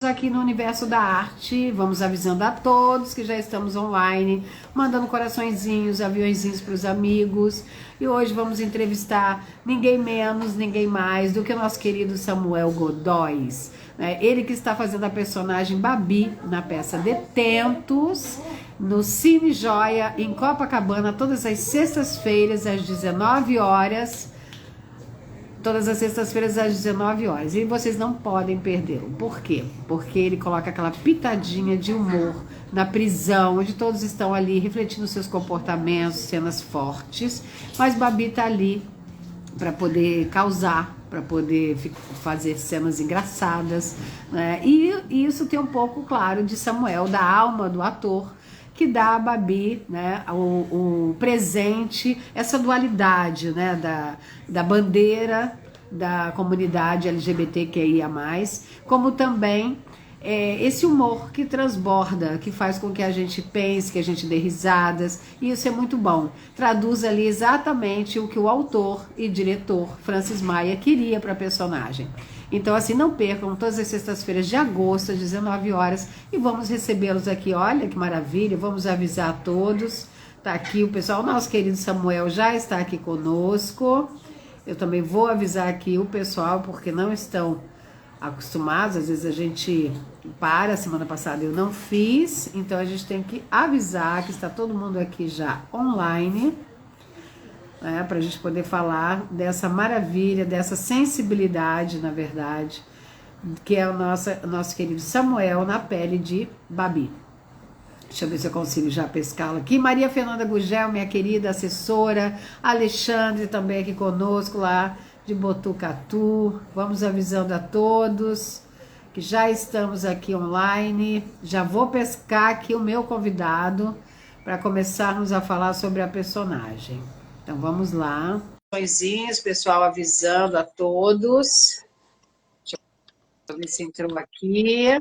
aqui no Universo da Arte, vamos avisando a todos que já estamos online, mandando coraçõezinhos, aviõezinhos para os amigos. E hoje vamos entrevistar ninguém menos, ninguém mais do que o nosso querido Samuel Godóis. Ele que está fazendo a personagem Babi na peça Detentos, no Cine Joia, em Copacabana, todas as sextas-feiras, às 19 horas. Todas as sextas-feiras às 19 horas. E vocês não podem perdê-lo. Por quê? Porque ele coloca aquela pitadinha de humor na prisão, onde todos estão ali refletindo seus comportamentos, cenas fortes. Mas Babi tá ali para poder causar, para poder fazer cenas engraçadas, né? E isso tem um pouco, claro, de Samuel, da alma do ator, que dá a Babi, né, o presente, essa dualidade, né, da bandeira da comunidade LGBTQIA+, como também esse humor que transborda, que faz com que a gente pense, que a gente dê risadas, e isso é muito bom. Traduz ali exatamente o que o autor e diretor Francis Maia queria para a personagem. Então, assim, não percam todas as sextas-feiras de agosto, às 19 horas, e vamos recebê-los aqui. Olha que maravilha, vamos avisar a todos. Tá aqui o pessoal, o nosso querido Samuel já está aqui conosco. Eu também vou avisar aqui o pessoal, porque não estão acostumados, às vezes a gente semana passada eu não fiz, então a gente tem que avisar que está todo mundo aqui já online, para a gente poder falar dessa maravilha, dessa sensibilidade, na verdade, que é o nosso querido Samuel na pele de Babi. Deixa eu ver se eu consigo já pescá-lo aqui. Maria Fernanda Gugel, minha querida assessora. Alexandre também aqui conosco lá de Botucatu. Vamos avisando a todos que já estamos aqui online. Já vou pescar aqui o meu convidado para começarmos a falar sobre a personagem. Então vamos lá. Coisinhas, pessoal, avisando a todos. Deixa eu ver se entrou aqui.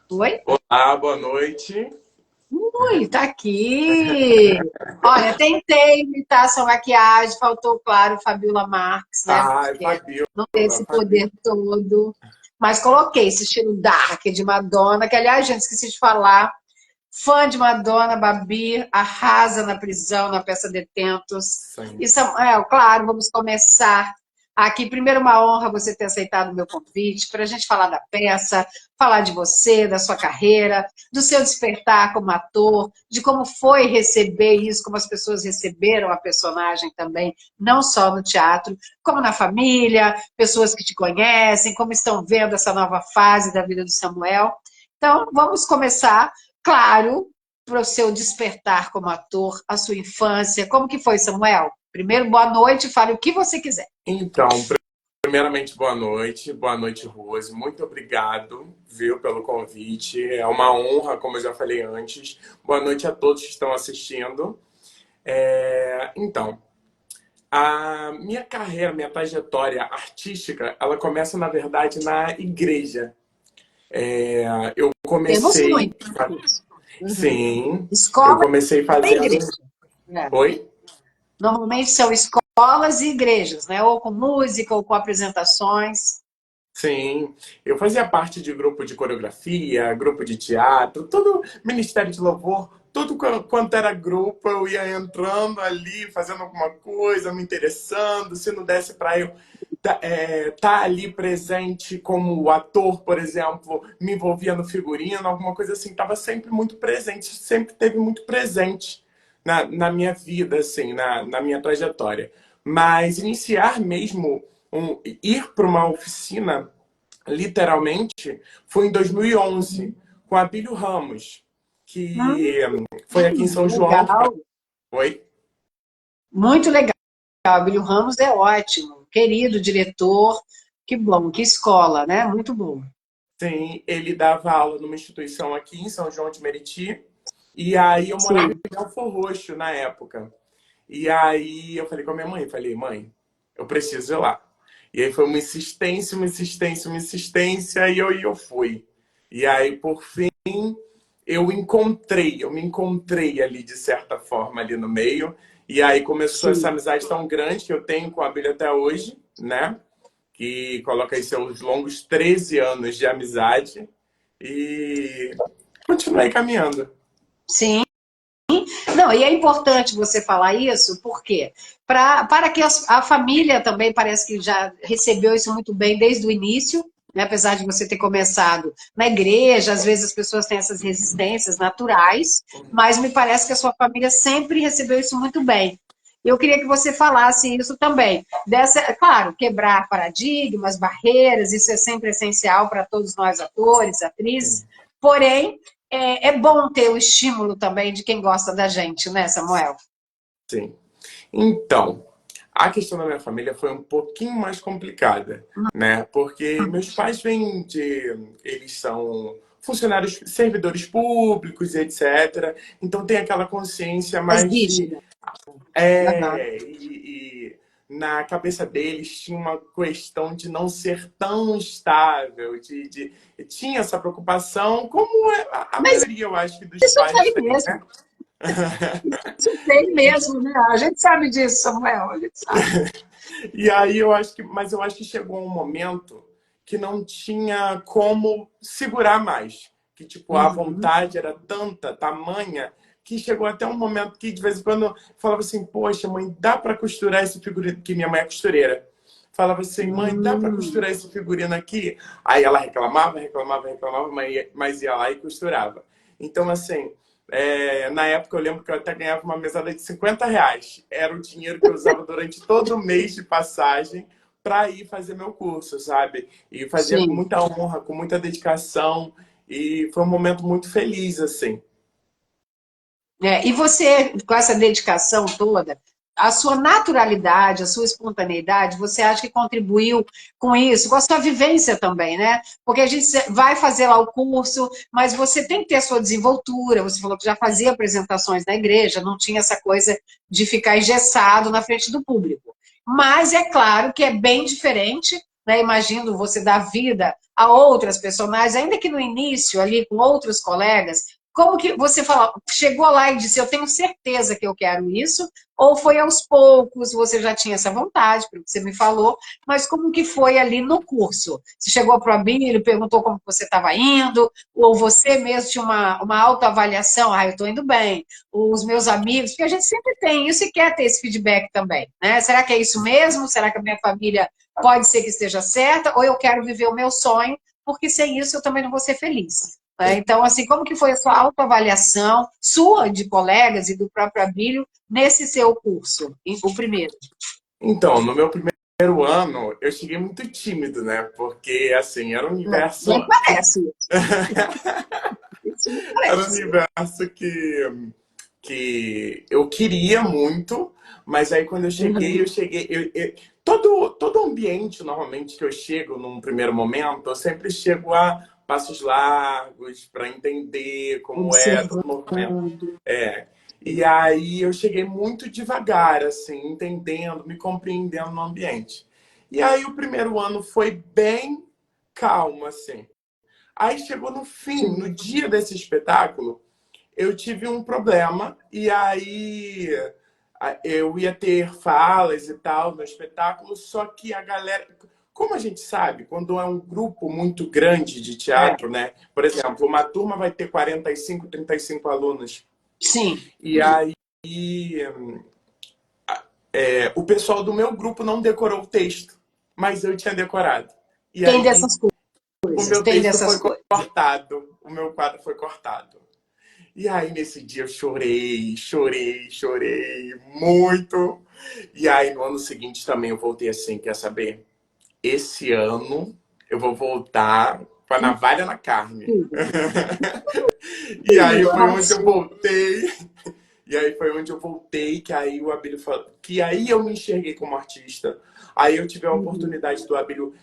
Oi? Olá, boa noite. Ui, tá aqui. Olha, tentei imitar sua maquiagem, faltou, claro, Fabiola Marques, né? Ai, Porque Fabiola, não tem esse poder todo. Mas coloquei esse estilo dark de Madonna, que, aliás, gente, esqueci de falar. Fã de Madonna, Babi, arrasa na prisão, na peça Detentos. sim. E, Samuel, claro, vamos começar aqui. Primeiro, uma honra você ter aceitado o meu convite para a gente falar da peça, falar de você, da sua carreira, do seu despertar como ator, de como foi receber isso, como as pessoas receberam a personagem também, não só no teatro, como na família, pessoas que te conhecem, como estão vendo essa nova fase da vida do Samuel. Então, vamos começar. Claro, para o seu despertar como ator, a sua infância. Como que foi, Samuel? Primeiro, boa noite, fale o que você quiser. Então, primeiramente, boa noite. Boa noite, Rose. Muito obrigado, viu, pelo convite. É uma honra, como eu já falei antes. Boa noite a todos que estão assistindo. Então, a minha carreira, minha trajetória artística, ela começa, na verdade, na igreja. Eu Temos comecei... muito. Sim, eu Escola comecei e fazendo... igreja. Né? Oi? Normalmente são escolas e igrejas, né? Ou com música, ou com apresentações. Sim, eu fazia parte de grupo de coreografia, grupo de teatro, todo ministério de louvor, tudo quanto era grupo, eu ia entrando ali, fazendo alguma coisa, me interessando. Se não desse para eu tá ali presente como ator, por exemplo, me envolvia no figurino, alguma coisa assim, estava sempre muito presente, sempre teve muito presente na minha vida, assim, na minha trajetória. Mas iniciar mesmo, ir para uma oficina, literalmente, foi em 2011, com a Abílio Ramos, que foi aqui em São João. Legal. Oi? Muito legal. Abílio Ramos é ótimo. Querido diretor. Que bom, que escola, né? Muito bom. Sim, ele dava aula numa instituição aqui em São João de Meriti. E aí eu morava Sim. em Belfor Roxo na época. E aí eu falei com a minha mãe, falei, mãe, eu preciso ir lá. E aí foi uma insistência, uma insistência, uma insistência, e eu fui. E aí, por fim, eu me encontrei ali, de certa forma, ali no meio. E aí começou essa Sim. amizade tão grande que eu tenho com a Bíblia até hoje, né? que coloca aí seus longos 13 anos de amizade e continuei caminhando. Sim. Não, e é importante você falar isso, porque para que a família também parece que já recebeu isso muito bem desde o início, né? Apesar de você ter começado na igreja, às vezes as pessoas têm essas resistências naturais, mas me parece que a sua família sempre recebeu isso muito bem. Eu queria que você falasse isso também. Claro, quebrar paradigmas, barreiras, isso é sempre essencial para todos nós atores, atrizes, porém, é bom ter o estímulo também de quem gosta da gente, né, Samuel? Sim. Então, a questão da minha família foi um pouquinho mais complicada, né? Porque meus pais vêm de... Eles são funcionários, servidores públicos, etc. Então tem aquela consciência Mais mais de... rígida. Aham. E na cabeça deles tinha uma questão de não ser tão estável, tinha essa preocupação, como a Mas maioria, eu acho, que dos isso pais tem tem, mesmo, né? isso tem mesmo, né? A gente sabe disso, Samuel, a gente sabe. E aí eu acho que, mas eu acho que chegou um momento que não tinha como segurar mais, que tipo a Uhum. vontade era tanta, tamanha, que chegou até um momento que de vez em quando eu falava assim, poxa, mãe, dá para costurar esse figurino, que minha mãe é costureira. Falava assim, mãe, dá para Hum. costurar esse figurino aqui? Aí ela reclamava, reclamava, reclamava, mas ia lá e costurava. Então, assim, na época eu lembro que eu até ganhava uma mesada de R$ 50. Era o dinheiro que eu usava durante todo o mês de passagem para ir fazer meu curso, sabe? E fazia com Sim. muita honra, com muita dedicação. E foi um momento muito feliz, assim. E você, com essa dedicação toda, a sua naturalidade, a sua espontaneidade, você acha que contribuiu com isso, com a sua vivência também, né? Porque a gente vai fazer lá o curso, mas você tem que ter a sua desenvoltura. Você falou que já fazia apresentações na igreja, não tinha essa coisa de ficar engessado na frente do público. Mas é claro que é bem diferente, né? Imagino você dar vida a outras personagens, ainda que no início, ali com outros colegas, como que você fala, chegou lá e disse, eu tenho certeza que eu quero isso, ou foi aos poucos, você já tinha essa vontade, pelo que você me falou, mas como que foi ali no curso? Você chegou para o Abílio, perguntou como você estava indo, ou você mesmo tinha uma autoavaliação, eu estou indo bem, os meus amigos, porque a gente sempre tem isso e quer ter esse feedback também, né? Será que é isso mesmo? Será que a minha família pode ser que esteja certa? Ou eu quero viver o meu sonho, porque sem isso eu também não vou ser feliz. Então, assim, como que foi a sua autoavaliação, sua, de colegas e do próprio Abílio, nesse seu curso, o primeiro? Então, no meu primeiro ano, eu cheguei muito tímido, né? Porque, assim, era um universo Nem parece isso. Isso não era um parece. universo que eu queria muito, mas aí quando Uhum. todo ambiente, normalmente, que eu chego num primeiro momento, eu sempre chego a passos largos para entender como é todo o movimento. Observando. É. E aí eu cheguei muito devagar, assim, entendendo, me compreendendo no ambiente. E aí o primeiro ano foi bem calmo, assim. Aí chegou no fim, no dia desse espetáculo, eu tive um problema e aí eu ia ter falas e tal no espetáculo, só que a galera, como a gente sabe, quando é um grupo muito grande de É, teatro, né? Por exemplo, uma turma vai ter 45, 35 alunos. sim, E aí o pessoal do meu grupo não decorou o texto, mas eu tinha decorado. E tem aí dessas o coisas, meu tem texto dessas foi coisas. cortado, o meu quadro foi cortado. E aí, nesse dia, eu chorei, chorei, chorei muito. E aí, no ano seguinte também, eu voltei assim, quer saber? Esse ano, eu vou voltar com a navalha na carne. Tudo, E aí, foi onde eu arrasou. voltei. E aí, foi onde eu voltei, que aí o Abílio falou... Que aí eu me enxerguei como artista. Aí eu tive a Uhum. oportunidade do Abílio...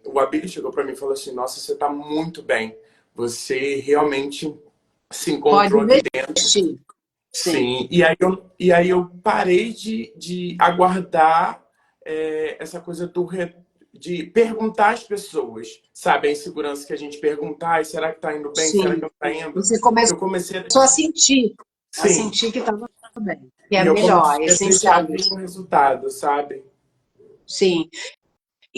o Abílio chegou para mim e falou assim, nossa, você tá muito bem. Você realmente se Pode encontrou aqui dentro. investir, sim. Sim, e aí eu parei de aguardar essa coisa de perguntar às pessoas, sabe? A insegurança que a gente pergunta, ai, será que tá indo bem? Será que Sim. não tá indo? Você começou Eu comecei a sim, sentir que estava bem, que é e eu melhor, comecei é a ver já essencial vir isso. um resultado, sabe? Sim.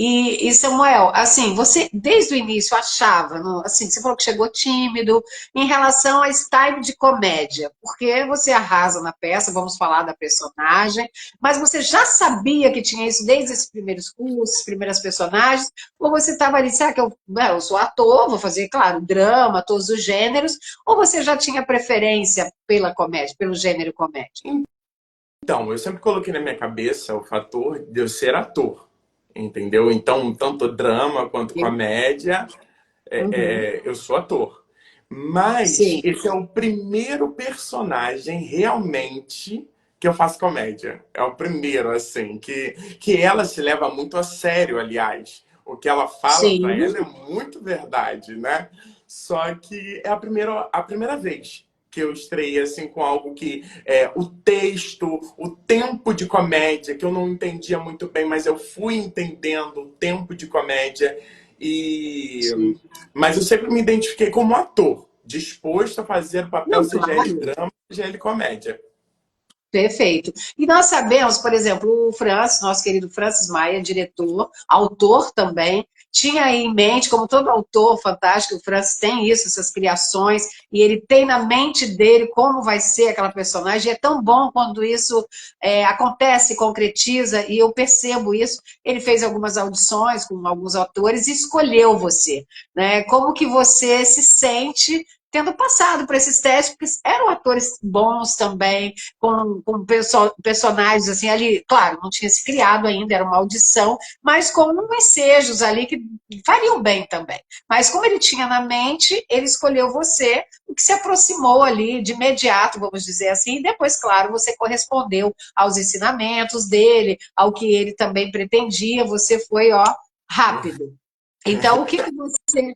E Samuel, assim, você desde o início achava, assim, você falou que chegou tímido em relação a esse time de comédia, porque você arrasa na peça, vamos falar da personagem, mas você já sabia que tinha isso desde esses primeiros cursos, primeiras personagens, ou você estava ali, será que eu sou ator, vou fazer, claro, drama, todos os gêneros, ou você já tinha preferência pela comédia, pelo gênero comédia? Então, eu sempre coloquei na minha cabeça o fator de eu ser ator, entendeu? Então, tanto drama quanto comédia, Uhum. eu sou ator. Mas Sim, esse é o primeiro personagem realmente que eu faço comédia. É o primeiro, assim, que ela se leva muito a sério, aliás. O que ela fala pra sim. ela é muito verdade, né? Só que é a primeira vez que eu estreiei assim com algo que o texto, o tempo de comédia, que eu não entendia muito bem, mas eu fui entendendo o tempo de comédia. E Sim. mas eu sempre me identifiquei como ator, disposto a fazer o papel, Não, seja ele claro. drama, seja ele comédia. Perfeito. E nós sabemos, por exemplo, o Francis, nosso querido Francis Maia, diretor, autor também, tinha aí em mente, como todo autor fantástico, o Francis tem isso, essas criações, e ele tem na mente dele como vai ser aquela personagem. E é tão bom quando isso acontece, concretiza, e eu percebo isso. Ele fez algumas audições com alguns atores e escolheu você, né? Como que você se sente tendo passado por esses testes, porque eram atores bons também, com personagens assim ali, claro, não tinha se criado ainda, era uma audição, mas com ensejos ali que fariam bem também. Mas como ele tinha na mente, ele escolheu você, o que se aproximou ali de imediato, vamos dizer assim, e depois, claro, você correspondeu aos ensinamentos dele, ao que ele também pretendia, você foi, ó, rápido. Então, o que, que você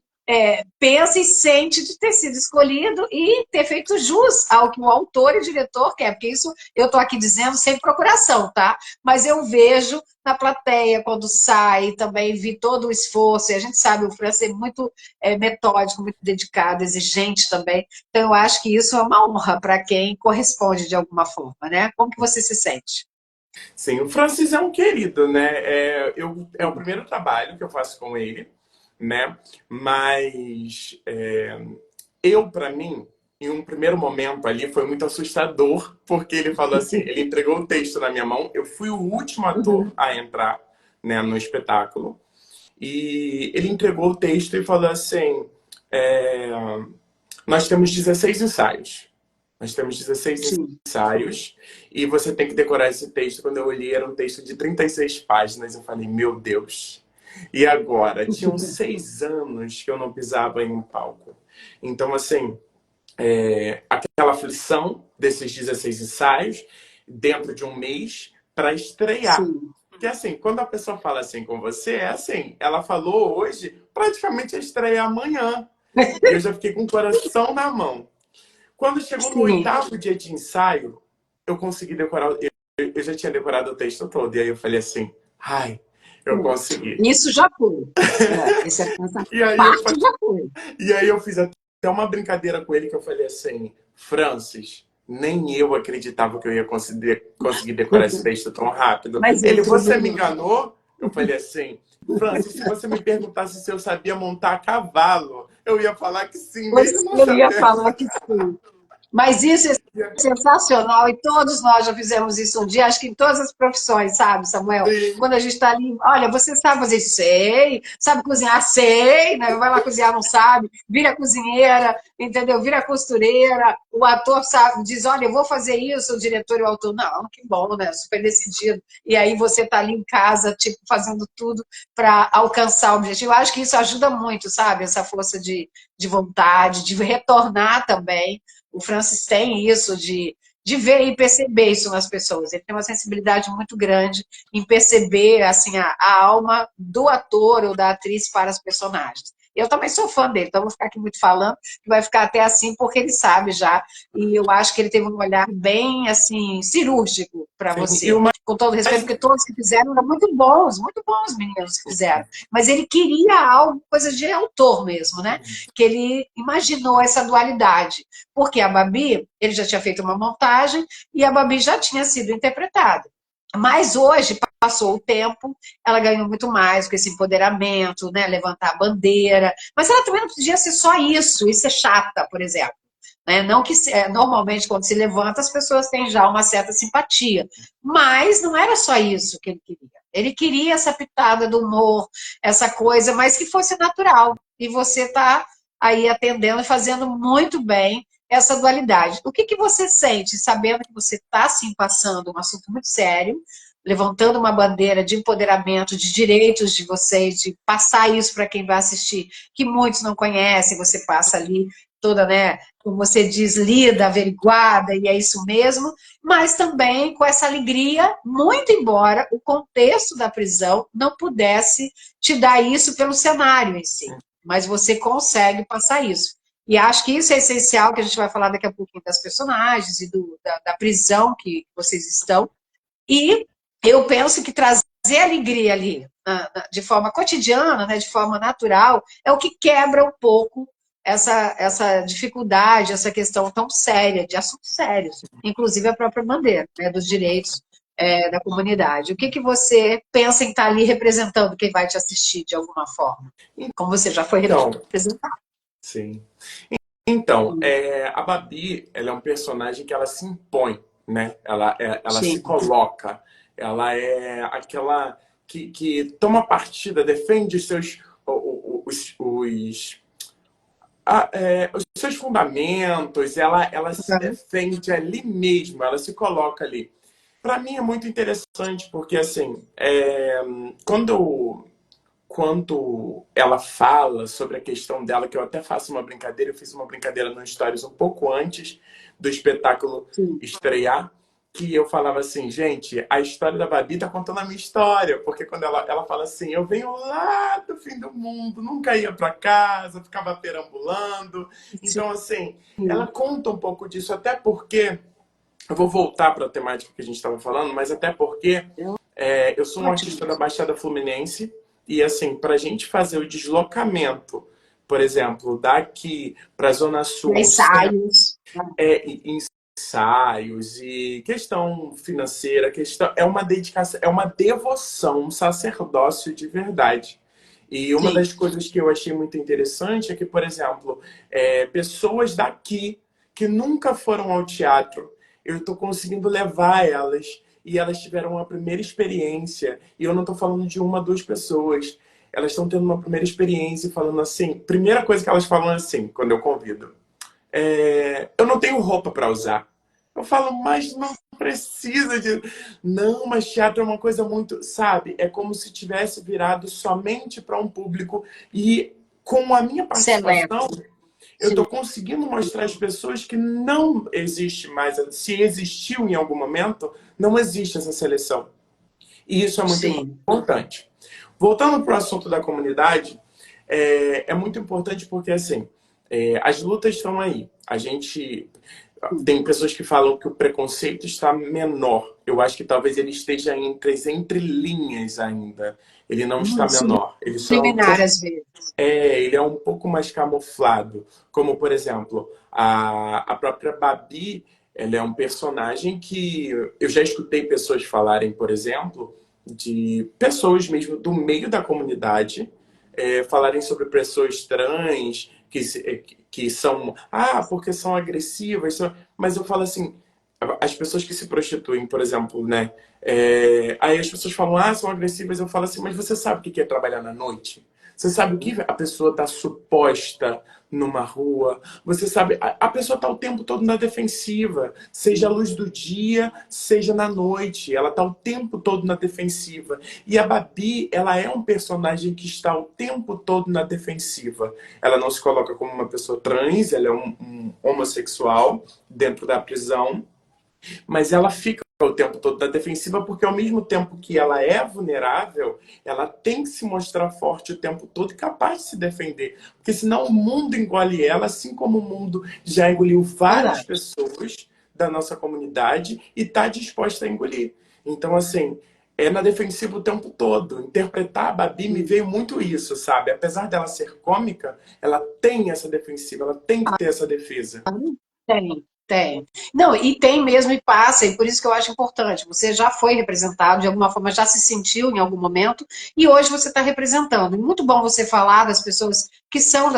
pensa e sente de ter sido escolhido e ter feito jus ao que o autor e diretor quer? Porque isso eu estou aqui dizendo sem procuração, tá? Mas eu vejo na plateia quando sai, também vi todo o esforço, e a gente sabe, o França é muito metódico, muito dedicado, exigente também. Então, eu acho que isso é uma honra para quem corresponde de alguma forma, né? Como que você se sente? Sim, o Francis é um querido, né? É o primeiro trabalho que eu faço com ele, né? Mas eu, para mim, em um primeiro momento ali, foi muito assustador, porque ele falou assim, ele entregou o texto na minha mão, eu fui o último ator Uhum. a entrar, né, no espetáculo, e ele entregou o texto e falou assim, é, nós temos 16 ensaios. Nós temos 16 Sim. ensaios e você tem que decorar esse texto. Quando eu olhei, era um texto de 36 páginas. Eu falei, meu Deus. E agora? Tinham 6 anos que eu não pisava em um palco. Então, assim, aquela aflição desses 16 ensaios dentro de um mês para estrear. Sim. Porque, assim, quando a pessoa fala assim com você, é assim, ela falou hoje, praticamente a estreia é amanhã. E eu já fiquei com o coração na mão. Quando chegou no Sim. 8º dia de ensaio, eu consegui decorar. Eu já tinha decorado o texto todo. E aí eu falei assim: ai, eu consegui. Isso já foi. Essa E aí eu, parte já foi. e aí eu fiz até uma brincadeira com ele que eu falei assim: Francis, nem eu acreditava que eu ia conseguir decorar esse texto tão rápido. Mas Ele, entrou você me bem. enganou? Eu falei assim: Francis, se você me perguntasse se eu sabia montar a cavalo, eu ia falar que sim, Pois mesmo não eu ia sabendo. falar que sim. Mas isso é sensacional e todos nós já fizemos isso um dia, acho que em todas as profissões, sabe, Samuel? Sim. Quando a gente está ali, olha, você sabe fazer isso? Sei. Sabe cozinhar? Sei. Né? Vai lá cozinhar, não sabe. Vira cozinheira, entendeu? Vira costureira. O ator sabe, diz, olha, eu vou fazer isso, o diretor e o autor, não, que bom, né? Super decidido. E aí você está ali em casa, tipo, fazendo tudo para alcançar o objetivo. Eu acho que isso ajuda muito, sabe? Essa força de vontade, de retornar também. O Francis tem isso de ver e perceber isso nas pessoas. Ele tem uma sensibilidade muito grande em perceber assim a alma do ator ou da atriz para as personagens. Eu também sou fã dele, então vou ficar aqui muito falando, que vai ficar até assim porque ele sabe já, e eu acho que ele teve um olhar bem assim cirúrgico para Sim. E o você. Com todo respeito, porque todos que fizeram eram muito bons meninos que fizeram. Mas ele queria algo, coisa de autor mesmo, né? Que ele imaginou essa dualidade porque a Babi, ele já tinha feito uma montagem e a Babi já tinha sido interpretada. Mas hoje, passou o tempo, ela ganhou muito mais com esse empoderamento, né? Levantar a bandeira. Mas ela também não podia ser só isso é chata, por exemplo. Né? Não que normalmente quando se levanta as pessoas têm já uma certa simpatia, mas não era só isso que ele queria. Ele queria essa pitada do humor, essa coisa, mas que fosse natural. E você está aí atendendo e fazendo muito bem essa dualidade. O que você sente sabendo que você está assim passando um assunto muito sério, levantando uma bandeira de empoderamento, de direitos de vocês, de passar isso para quem vai assistir, que muitos não conhecem, você passa ali toda, né, como você diz, lida, averiguada, e é isso mesmo, mas também com essa alegria, muito embora o contexto da prisão não pudesse te dar isso pelo cenário em si, mas você consegue passar isso. E acho que isso é essencial, que a gente vai falar daqui a pouquinho das personagens e da prisão que vocês estão, e eu penso que trazer alegria ali, de forma cotidiana, né, de forma natural, é o que quebra um pouco essa dificuldade, essa questão tão séria, de assuntos sérios, inclusive a própria bandeira, né, dos direitos da comunidade. O que você pensa em estar ali representando quem vai te assistir de alguma forma? Como você já foi Então, representado. sim. Então, a Babi, ela é um personagem que ela se impõe, né? Ela se Sim, coloca. Ela é aquela que toma partida, defende os seus fundamentos, ela se defende ali mesmo, ela se coloca ali. Para mim é muito interessante, porque assim, quando ela fala sobre a questão dela, que eu até faço uma brincadeira, eu fiz uma brincadeira no Stories um pouco antes do espetáculo sim, estrear, que eu falava assim, gente, a história da Babi tá contando a minha história, porque quando ela fala assim, eu venho lá do fim do mundo, nunca ia para casa, ficava perambulando. sim, Então, assim, ela conta um pouco disso, até porque, eu vou voltar para a temática que a gente estava falando, mas até porque eu sou um ótimo. artista da Baixada Fluminense e, assim, para a gente fazer o deslocamento, por exemplo, daqui para a Zona Sul, Ensaios. e ensaios e questão financeira, é uma dedicação, é uma devoção, um sacerdócio de verdade. E uma Sim, das coisas que eu achei muito interessante é que, por exemplo, pessoas daqui que nunca foram ao teatro, eu estou conseguindo levar elas e elas tiveram uma primeira experiência. E eu não estou falando de uma, duas pessoas. Elas estão tendo uma primeira experiência e falando assim. Primeira coisa que elas falam assim, quando eu convido: eu não tenho roupa para usar. Eu falo, mas não precisa de. Não, mas teatro é uma coisa muito. Sabe? É como se tivesse virado somente para um público. E com a minha participação, seleto. eu Sim, estou conseguindo mostrar às pessoas que não existe mais. Se existiu em algum momento, não existe essa seleção. E isso é muito sim. importante. Voltando para o assunto da comunidade, é muito importante porque, assim, as lutas estão aí. A gente tem pessoas que falam que o preconceito está menor. Eu acho que talvez ele esteja entre as entrelinhas ainda. Ele não está menor. Ele só Subliminar, às vezes. ele é um pouco mais camuflado. Como, por exemplo, a própria Babi, ela é um personagem que eu já escutei pessoas falarem, por exemplo, de pessoas mesmo do meio da comunidade, falarem sobre pessoas trans, que são, porque são agressivas, mas eu falo assim, as pessoas que se prostituem, por exemplo, né? Aí as pessoas falam, são agressivas, eu falo assim, mas você sabe o que é trabalhar na noite? Você sabe o que a pessoa está suposta numa rua? Você sabe, a pessoa está o tempo todo na defensiva, seja a luz do dia, seja na noite, ela está o tempo todo na defensiva. E a Babi, ela é um personagem que está o tempo todo na defensiva. Ela não se coloca como uma pessoa trans, ela é um homossexual dentro da prisão, mas ela fica o tempo todo na defensiva porque ao mesmo tempo que ela é vulnerável, ela tem que se mostrar forte o tempo todo e capaz de se defender. Porque senão o mundo engole ela, assim como o mundo já engoliu várias Verdade. pessoas da nossa comunidade e está disposta a engolir. Então, assim, é na defensiva o tempo todo. Interpretar a Babi me veio muito isso, sabe? Apesar dela ser cômica, ela tem essa defensiva, ela tem que ter essa defesa. Tem. Tem. Não, e tem mesmo e passa, e por isso que eu acho importante. Você já foi representado, de alguma forma já se sentiu em algum momento, e hoje você está representando. E muito bom você falar das pessoas que são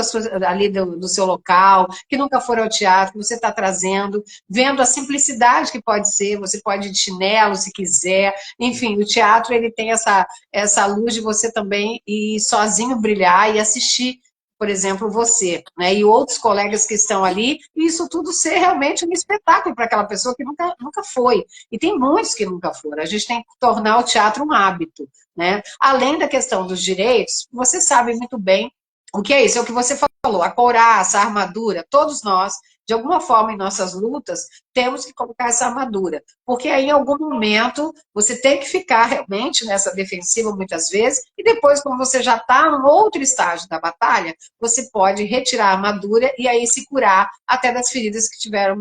ali do seu local, que nunca foram ao teatro, que você está trazendo, vendo a simplicidade que pode ser, você pode ir de chinelo se quiser. Enfim, o teatro ele tem essa luz de você também ir sozinho brilhar e assistir, por exemplo, você, né, e outros colegas que estão ali, e isso tudo ser realmente um espetáculo para aquela pessoa que nunca foi. E tem muitos que nunca foram. A gente tem que tornar o teatro um hábito, né? Além da questão dos direitos, você sabe muito bem o que é isso, é o que você falou, a couraça, a armadura, todos nós, de alguma forma em nossas lutas, temos que colocar essa armadura, porque aí em algum momento você tem que ficar realmente nessa defensiva muitas vezes, e depois quando você já está em outro estágio da batalha, você pode retirar a armadura e aí se curar até das feridas que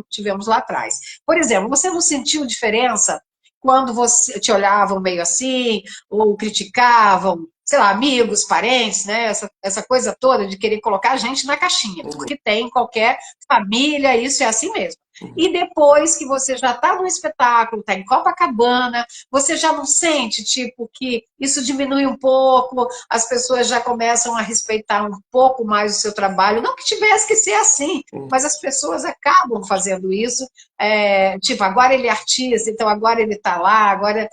tivemos lá atrás. Por exemplo, você não sentiu diferença quando você te olhavam meio assim, ou criticavam, sei lá, amigos, parentes, né? Essa coisa toda de querer colocar a gente na caixinha, porque tem em qualquer família, isso é assim mesmo. E depois que você já está no espetáculo, está em Copacabana, você já não sente, tipo, que isso diminui um pouco, as pessoas já começam a respeitar um pouco mais o seu trabalho, não que tivesse que ser assim, mas as pessoas acabam fazendo isso, tipo, agora ele é artista, então agora ele está lá, agora...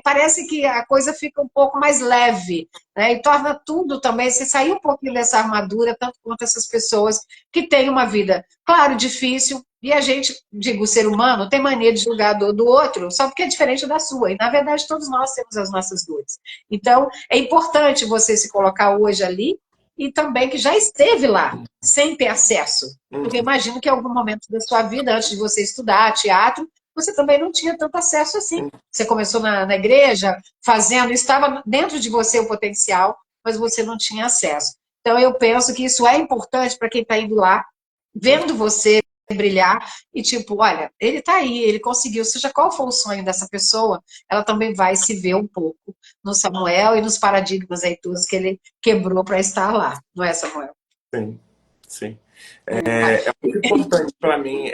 parece que a coisa fica um pouco mais leve, né? E torna tudo também, você sair um pouquinho dessa armadura, tanto quanto essas pessoas que têm uma vida, claro, difícil, e a gente, digo, o ser humano tem mania de julgar a dor do outro só porque é diferente da sua, e na verdade todos nós temos as nossas dores. Então, é importante você se colocar hoje ali, e também que já esteve lá, sem ter acesso. Porque imagino que em algum momento da sua vida, antes de você estudar teatro, você também não tinha tanto acesso assim. Você começou na igreja, fazendo, estava dentro de você o potencial, mas você não tinha acesso. Então, eu penso que isso é importante para quem está indo lá, vendo você brilhar, e tipo, olha, ele está aí, ele conseguiu, seja qual for o sonho dessa pessoa, ela também vai se ver um pouco no Samuel e nos paradigmas aí todos que ele quebrou para estar lá, não é, Samuel? Sim, sim. É muito importante para mim.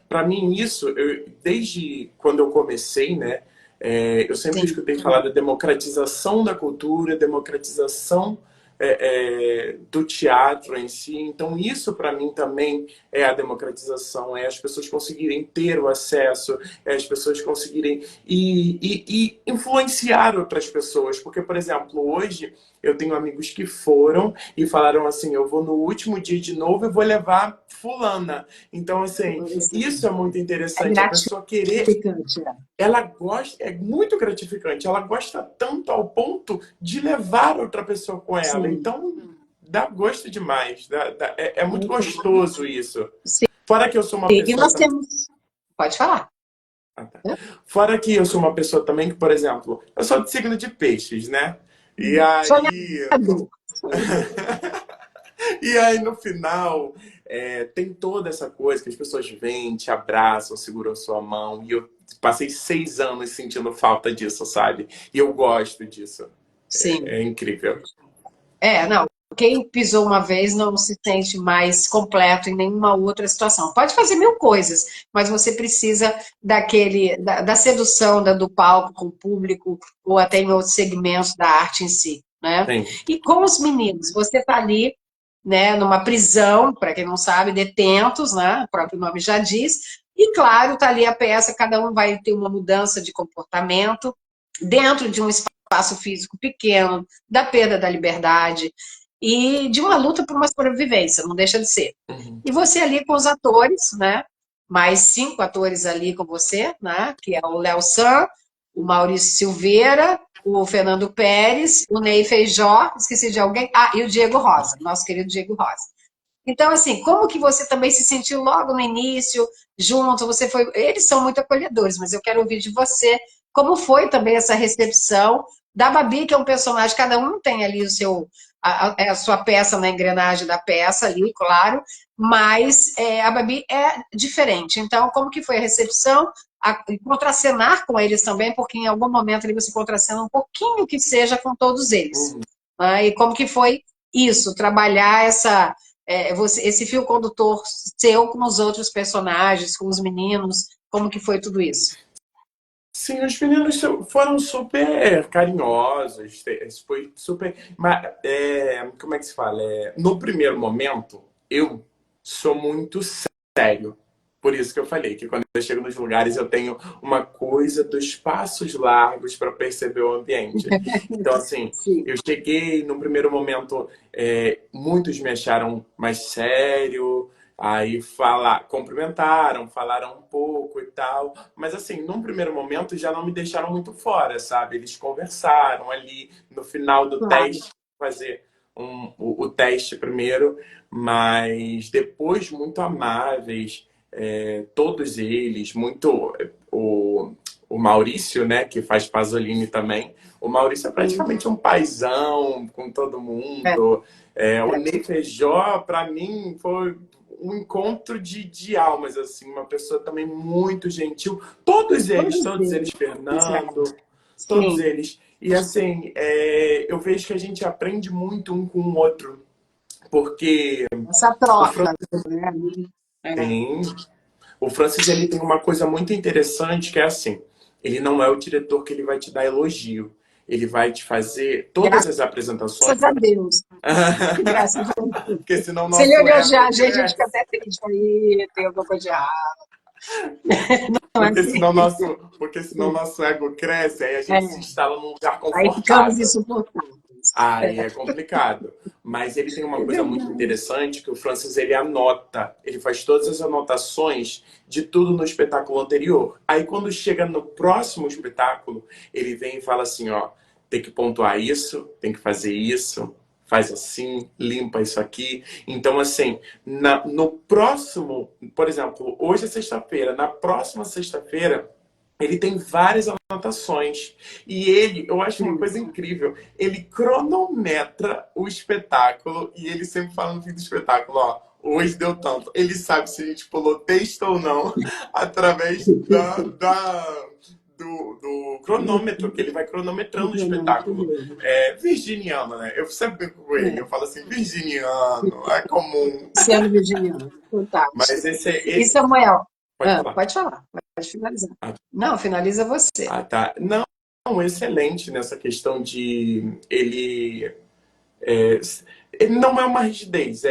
Para mim, isso, desde quando eu comecei, né? Eu sempre Sim. escutei falar da democratização da cultura, democratização do teatro em si. Então, isso para mim também é a democratização, é as pessoas conseguirem ter o acesso, é as pessoas conseguirem e influenciar outras pessoas. Porque, por exemplo, hoje eu tenho amigos que foram e falaram assim, eu vou no último dia de novo e vou levar fulana. Então, assim, isso é muito interessante. A pessoa querer... Ela gosta, é muito gratificante. Ela gosta tanto ao ponto de levar outra pessoa com ela. Sim. Então, dá gosto demais. É muito gostoso isso. Sim. Fora que eu sou uma E pessoa... nós temos... Pode falar. Ah, tá. Fora que eu sou uma pessoa também que, por exemplo, eu sou de signo de peixes, né? E aí... E aí, no final, tem toda essa coisa que as pessoas vêm, te abraçam, seguram sua mão. E eu passei 6 anos sentindo falta disso, sabe? E eu gosto disso. Sim. É incrível. Não. Quem pisou uma vez não se sente mais completo em nenhuma outra situação. Pode fazer 1000 coisas, mas você precisa da sedução do palco com o público ou até em outros segmentos da arte em si, né? Sim. E com os meninos, você está ali, né, numa prisão, para quem não sabe, detentos, né? O próprio nome já diz. E claro, está ali a peça, cada um vai ter uma mudança de comportamento dentro de um espaço físico pequeno, da perda da liberdade e de uma luta por uma sobrevivência, não deixa de ser. E você ali com os atores, né? Mais 5 atores ali com você, né? Que é o Léo San, o Maurício Silveira, o Fernando Pérez, o Ney Feijó, esqueci de alguém, e o Diego Rosa, nosso querido Diego Rosa. Então, assim, como que você também se sentiu logo no início, junto, você foi... Eles são muito acolhedores, mas eu quero ouvir de você como foi também essa recepção da Babi, que é um personagem, cada um tem ali a sua peça na engrenagem da peça ali, claro, mas a Babi é diferente. Então, como que foi a recepção? Contracenar com eles também, porque em algum momento ali você contracena um pouquinho que seja com todos eles. E como que foi isso, trabalhar esse fio condutor seu com os outros personagens, com os meninos, como que foi tudo isso? Sim, os meninos foram super carinhosos, foi super. Mas, como é que se fala? No primeiro momento, eu sou muito sério. Por isso que eu falei que quando eu chego nos lugares eu tenho uma coisa dos passos largos para perceber o ambiente. Então, assim, Sim, eu cheguei no primeiro momento, muitos me acharam mais sério, aí cumprimentaram, falaram um pouco e tal. Mas, assim, num primeiro momento já não me deixaram muito fora, sabe? Eles conversaram ali no final do claro. teste, fazer o teste primeiro, mas depois muito amáveis todos eles, muito o Maurício, né, que faz Pasolini também. O Maurício é Sim, praticamente um paizão com todo é, mundo. O é. Ney Feijó, para mim, foi um encontro de almas, assim, uma pessoa também muito gentil. Todos eles, Fernando, todos Sim, eles. E assim, eu vejo que a gente aprende muito um com o outro, porque essa o troca, Francis, né? É. o Francis ele tem uma coisa muito interessante que é assim, ele não é o diretor que ele vai te dar elogio. Ele vai te fazer todas as apresentações. Graças a Deus. Graças a Deus. Porque senão Se ele nosso elogiar ego a gente fica cresce. até triste. Aí tem alguma coisa de errado. Não é Porque assim? senão nosso ego cresce, aí a gente se É. instala num lugar Aí ficamos confortável. insuportáveis. Aí é complicado. Mas ele tem uma É coisa muito verdade. interessante que o Francis ele anota, ele faz todas as anotações de tudo no espetáculo anterior. Aí quando chega no próximo espetáculo, ele vem e fala assim, ó, tem que pontuar isso, tem que fazer isso, faz assim, limpa isso aqui. Então assim, no próximo, por exemplo, hoje é sexta-feira, na próxima sexta-feira ele tem várias anotações. E ele, eu acho uma Sim. coisa incrível, ele cronometra o espetáculo e ele sempre fala no fim do espetáculo, ó, hoje deu tanto. Ele sabe se a gente pulou texto ou não através do cronômetro, que ele vai cronometrando o espetáculo. É virginiano, né? Eu sempre brinco com ele, eu É. falo assim, virginiano, é comum. Sendo virginiano. Mas Fantástico. esse é... E Samuel? Pode falar. Pode falar. Pode finalizar. Não, finaliza você. Tá. Não, excelente nessa questão de é, ele não é uma rigidez,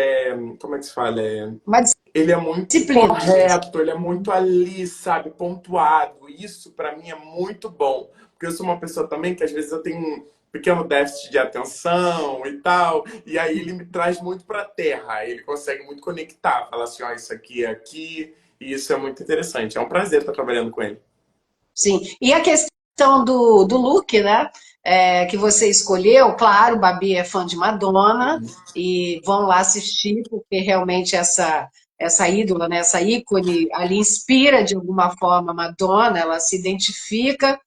como é que se fala? Uma Ele é muito disciplina mesmo. correto, ele é muito ali, sabe, pontuado. Isso para mim é muito bom, porque eu sou uma pessoa também que às vezes eu tenho um pequeno déficit de atenção e tal, e aí ele me traz muito para a terra. Ele consegue muito conectar, falar assim, ó, isso aqui é aqui, e isso é muito interessante. É um prazer estar trabalhando com ele. Sim. E a questão do look, né? Que você escolheu, claro, Babi é fã de Madonna e vão lá assistir, porque realmente essa ídola, né, essa ícone ali inspira de alguma forma a Madonna, ela se identifica.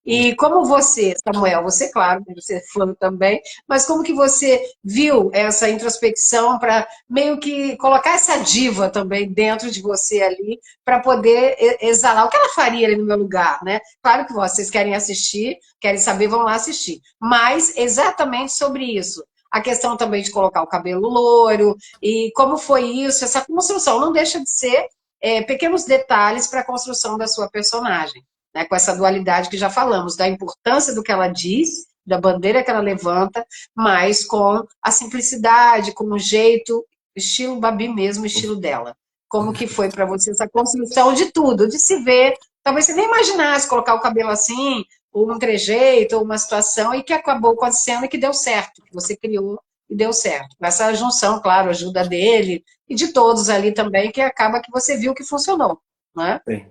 E como você, Samuel, você, claro, deve ser fã também, mas como que você viu essa introspecção para meio que colocar essa diva também dentro de você ali, para poder exalar o que ela faria ali no meu lugar, né? Claro que vocês querem assistir, querem saber, vão lá assistir. Mas exatamente sobre isso. A questão também de colocar o cabelo loiro, e como foi isso, essa construção. Não deixa de ser pequenos detalhes para a construção da sua personagem, né, com essa dualidade que já falamos, da importância do que ela diz, da bandeira que ela levanta, mas com a simplicidade, com o jeito, estilo Babi mesmo, estilo dela. Como que foi para você essa construção de tudo, de se ver, talvez você nem imaginasse colocar o cabelo assim, ou um trejeito, ou uma situação, e que acabou acontecendo e que deu certo, que você criou e deu certo. Com essa junção, claro, ajuda dele e de todos ali também, que acaba que você viu que funcionou, né? Sim.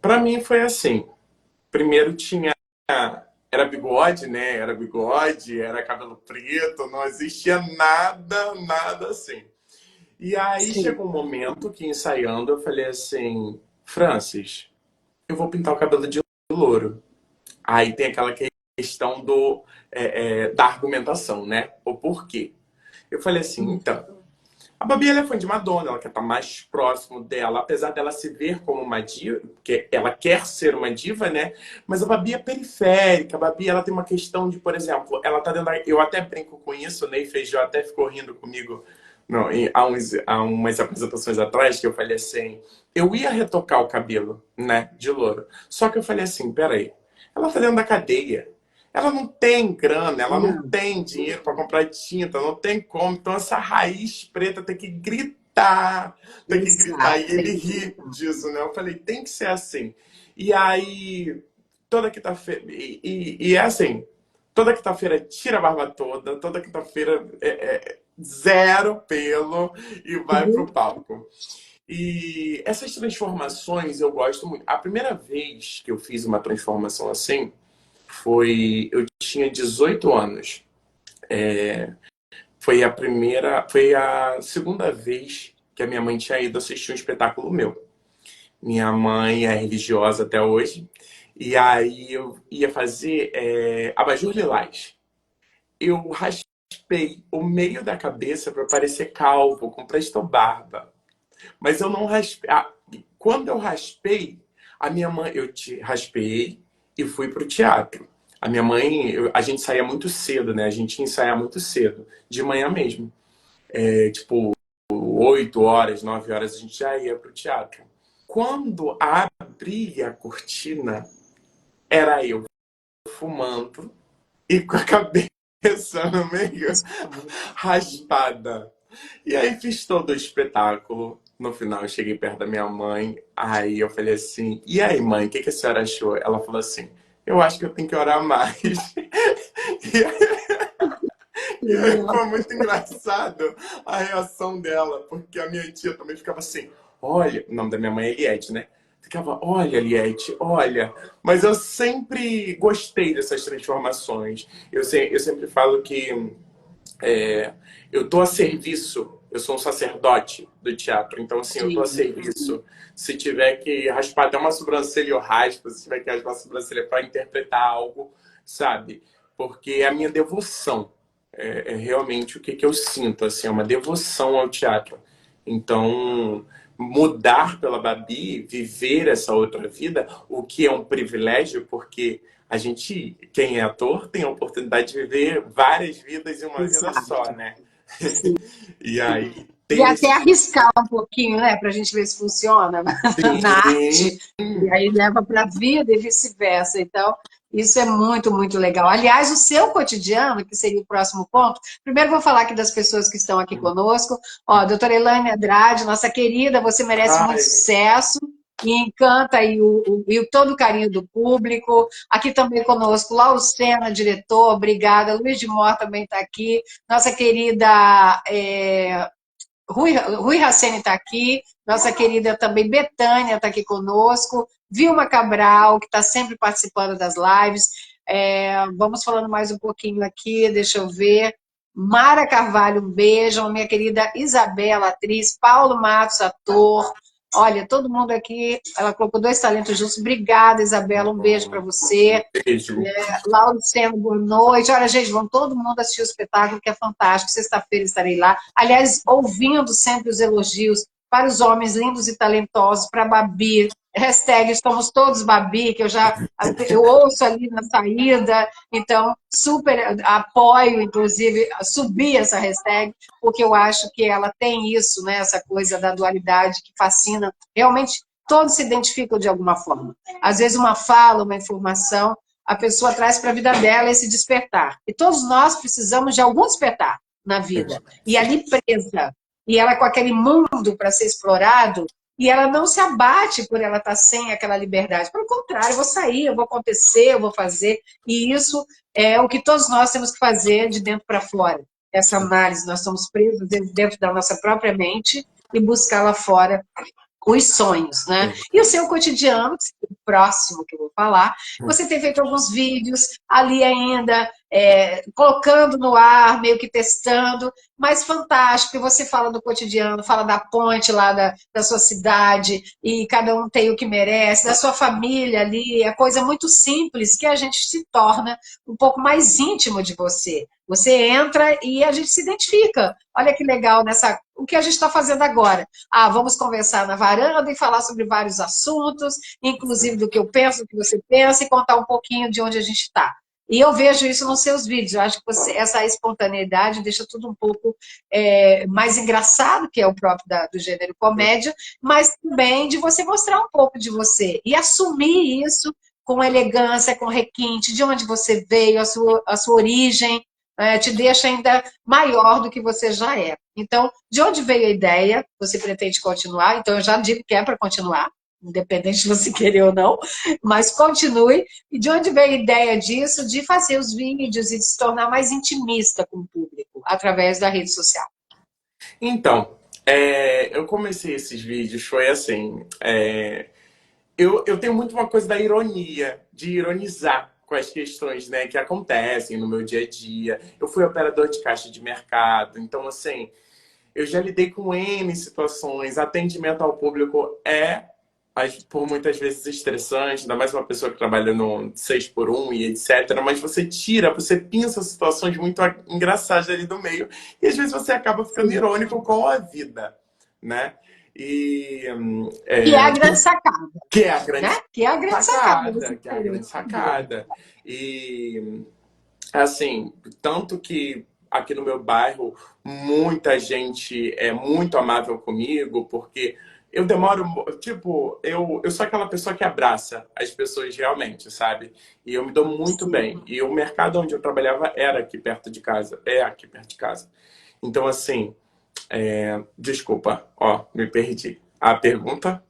Para mim foi assim. Primeiro tinha. Era bigode, né? Era bigode, era cabelo preto, não existia nada assim. E aí Sim. chegou um momento que ensaiando eu falei assim, Francis, eu vou pintar o cabelo de louro. Aí tem aquela questão da argumentação, né? O porquê. Eu falei assim, então, A Babi, ela é fã de Madonna, ela quer estar mais próximo dela, apesar dela se ver como uma diva, porque ela quer ser uma diva, né? Mas a Babi é periférica, a Babi, ela tem uma questão de, por exemplo, ela tá dentro da... Eu até brinco com isso, o Ney Feijó até ficou rindo comigo não, há umas apresentações atrás, que eu falei assim, eu ia retocar o cabelo, né, de louro. Só que eu falei assim, peraí, ela tá dentro da cadeia. Ela não tem grana, ela não Não, tem dinheiro para comprar tinta, não tem como. Então essa raiz preta tem que gritar, tem que gritar. exato. E ele ri disso, né? Eu falei, tem que ser assim. E aí, toda quinta-feira, e é assim, toda quinta-feira tira a barba toda quinta-feira zero pelo e vai pro palco. E essas transformações eu gosto muito. A primeira vez que eu fiz uma transformação assim, eu tinha 18 anos. Foi a segunda vez que a minha mãe tinha ido assistir um espetáculo meu. Minha mãe é religiosa até hoje. E aí eu ia fazer abajur lilás. Eu raspei o meio da cabeça para parecer calvo, com presto barba. Mas eu não raspei. Quando eu raspei, a minha mãe, eu te raspei e fui pro teatro. A minha mãe, a gente saía muito cedo, né? A gente ia ensaiar muito cedo, de manhã mesmo. Tipo, 8 horas, 9 horas, a gente já ia pro teatro. Quando abria a cortina, era eu fumando e com a cabeça no meio raspada. E aí fiz todo o espetáculo. No final, eu cheguei perto da minha mãe. Aí eu falei assim: E aí, mãe, o que que a senhora achou? Ela falou assim: Eu acho que eu tenho que orar mais. E aí foi muito engraçado a reação dela, porque a minha tia também ficava assim: Olha, o nome da minha mãe é Eliette, né? Ficava: Olha, Eliette, olha. Mas eu sempre gostei dessas transformações. Eu sempre falo que é, eu estou a serviço, eu sou um sacerdote do teatro, então assim, eu estou a Sim. serviço. Se tiver que raspar até uma sobrancelha, eu raspo. Se tiver que raspar a sobrancelha para interpretar algo, sabe? Porque é a minha devoção. É realmente o que, que eu sinto, assim, é uma devoção ao teatro. Então, mudar pela Babi, viver essa outra vida, o que é um privilégio, porque a gente, quem é ator, tem a oportunidade de viver várias vidas em uma vida só, Exato. né? Sim. E aí E tem até esse. arriscar um pouquinho, né, para a gente ver se funciona na Sim, arte, e aí leva para a vida e vice-versa. Então, isso é muito, muito legal. Aliás, o seu cotidiano, que seria o próximo ponto, primeiro vou falar aqui das pessoas que estão aqui conosco. Ó, a doutora Elaine Andrade, nossa querida, você merece muito ai, sucesso. E encanta aí todo o carinho do público. Aqui também conosco, Lauro Sena, diretor, obrigada. Luiz de Mor também está aqui. Nossa querida Rui Hacene está aqui, nossa querida também Betânia está aqui conosco, Vilma Cabral, que está sempre participando das lives. Vamos falando mais um pouquinho aqui, deixa eu ver. Mara Carvalho, um beijo. Minha querida Isabela, atriz. Paulo Matos, ator. Olha, todo mundo aqui, ela colocou 2 talentos juntos. Obrigada, Isabela, um beijo para você. beijo. Lauro Seno, boa noite. Olha, gente, vão todo mundo assistir o espetáculo, que é fantástico. Sexta-feira estarei lá. Aliás, ouvindo sempre os elogios para os homens lindos e talentosos, para a Babi. Hashtag estamos todos Babi, que eu ouço ali na saída. Então, super apoio, inclusive, subir essa hashtag, porque eu acho que ela tem isso, né? Essa coisa da dualidade que fascina. Realmente, todos se identificam de alguma forma. Às vezes, uma fala, uma informação a pessoa traz para a vida dela esse despertar. E todos nós precisamos de algum despertar na vida. E ali presa, e ela com aquele mundo para ser explorado, e ela não se abate por ela estar sem aquela liberdade. Pelo contrário, eu vou sair, eu vou acontecer, eu vou fazer. E isso é o que todos nós temos que fazer de dentro para fora. Essa análise, nós estamos presos dentro da nossa própria mente e buscar lá fora os sonhos, né? E o seu cotidiano, o próximo que eu vou falar, você tem feito alguns vídeos ali ainda, colocando no ar, meio que testando, mas fantástico, que você fala do cotidiano, fala da ponte lá da sua cidade, e cada um tem o que merece, da sua família ali, é coisa muito simples que a gente se torna um pouco mais íntimo de você. Você entra e a gente se identifica. Olha que legal o que a gente está fazendo agora. Vamos conversar na varanda e falar sobre vários assuntos, inclusive do que eu penso, do que você pensa, e contar um pouquinho de onde a gente está. E eu vejo isso nos seus vídeos. Eu acho que essa espontaneidade deixa tudo um pouco mais engraçado, que é o próprio do gênero comédia, mas também de você mostrar um pouco de você e assumir isso com elegância, com requinte, de onde você veio, a sua origem, te deixa ainda maior do que você já é. Então, de onde veio a ideia? Você pretende continuar? Então, eu já digo que é para continuar, independente de você querer ou não, mas continue. E de onde veio a ideia disso? De fazer os vídeos e de se tornar mais intimista com o público, através da rede social. Então, eu comecei esses vídeos, foi assim. Eu tenho muito uma coisa da ironia, de ironizar com as questões, né, que acontecem no meu dia a dia. Eu fui operador de caixa de mercado, então, assim, eu já lidei com N situações. Atendimento ao público por muitas vezes, estressante, ainda mais uma pessoa que trabalha no 6 por 1 e etc. Mas você pinça situações muito engraçadas ali do meio, e às vezes você acaba ficando irônico com a vida, né? E, Que é a grande sacada. que é a grande Né? Que é a grande sacada. que é a grande sacada. E, assim, tanto que aqui no meu bairro muita gente é muito amável comigo, porque eu demoro, tipo, eu sou aquela pessoa que abraça as pessoas realmente, sabe? E eu me dou muito bem. E o mercado onde eu trabalhava era aqui perto de casa, é aqui perto de casa. Então, assim, desculpa, me perdi. A pergunta.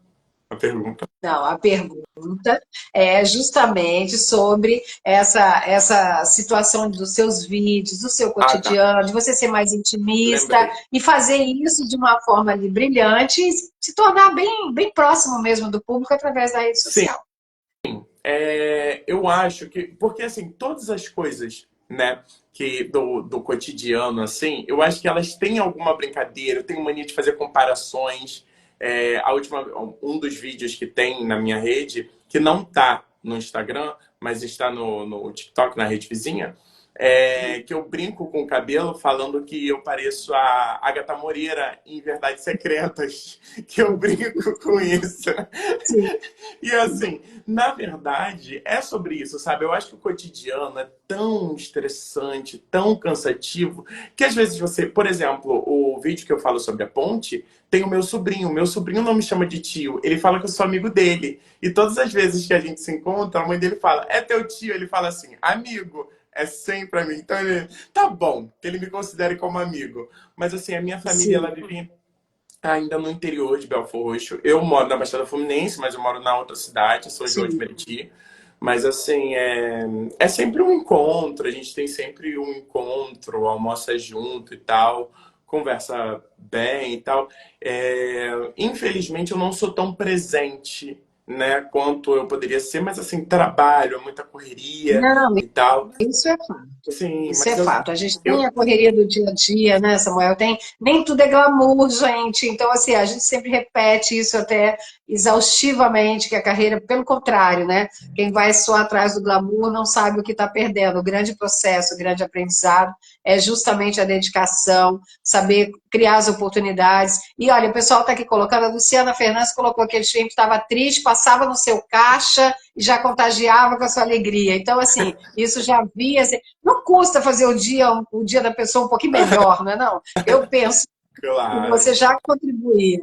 Não, a pergunta é justamente sobre essa situação dos seus vídeos, do seu Ah, tá. cotidiano, de você ser mais intimista Lembrei. e fazer isso de uma forma ali brilhante e se tornar bem, bem próximo mesmo do público através da rede Sim, social. eu acho que, porque assim, todas as coisas, né, que do cotidiano, assim, eu acho que elas têm alguma brincadeira, eu tenho mania de fazer comparações. Um dos vídeos que tem na minha rede, que não tá no Instagram, mas está no TikTok, na rede vizinha, que eu brinco com o cabelo falando que eu pareço a Agatha Moreira em Verdades Secretas, que eu brinco com isso. Sim, E assim, na verdade, é sobre isso, sabe? Eu acho que o cotidiano é tão estressante, tão cansativo, que às vezes você, por exemplo, o vídeo que eu falo sobre a ponte, tem o meu sobrinho. Meu sobrinho não me chama de tio, ele fala que eu sou amigo dele. E todas as vezes que a gente se encontra, a mãe dele fala, é teu tio? Ele fala assim, amigo. É sempre amigo. Então ele, tá bom, que ele me considere como amigo. Mas assim, a minha família, ela sim, vive ainda no interior de Belfort Roxo. Eu moro na Baixada Fluminense, mas eu moro na outra cidade, sou João de sim. Meriti. Mas assim, é sempre um encontro, a gente tem sempre um encontro, almoça junto e tal, conversa bem e tal. Infelizmente eu não sou tão presente, né, quanto eu poderia ser, mas assim, trabalho, é muita correria Não, e tal. isso é fato. Sim, Isso é mas fato. A gente tem eu, a correria do dia a dia, né, Samuel? Nem tudo é glamour, gente. Então, assim, a gente sempre repete isso até exaustivamente, que a carreira, pelo contrário, né? Quem vai só atrás do glamour não sabe o que está perdendo. O grande processo, o grande aprendizado é justamente a dedicação, saber criar as oportunidades. E olha, o pessoal está aqui colocando, a Luciana Fernandes colocou que ele sempre estava triste, passava no seu caixa e já contagiava com a sua alegria. Então, assim, isso já via. Assim, não custa fazer o dia da pessoa um pouquinho melhor, não é não? Eu penso que claro. você já contribuía.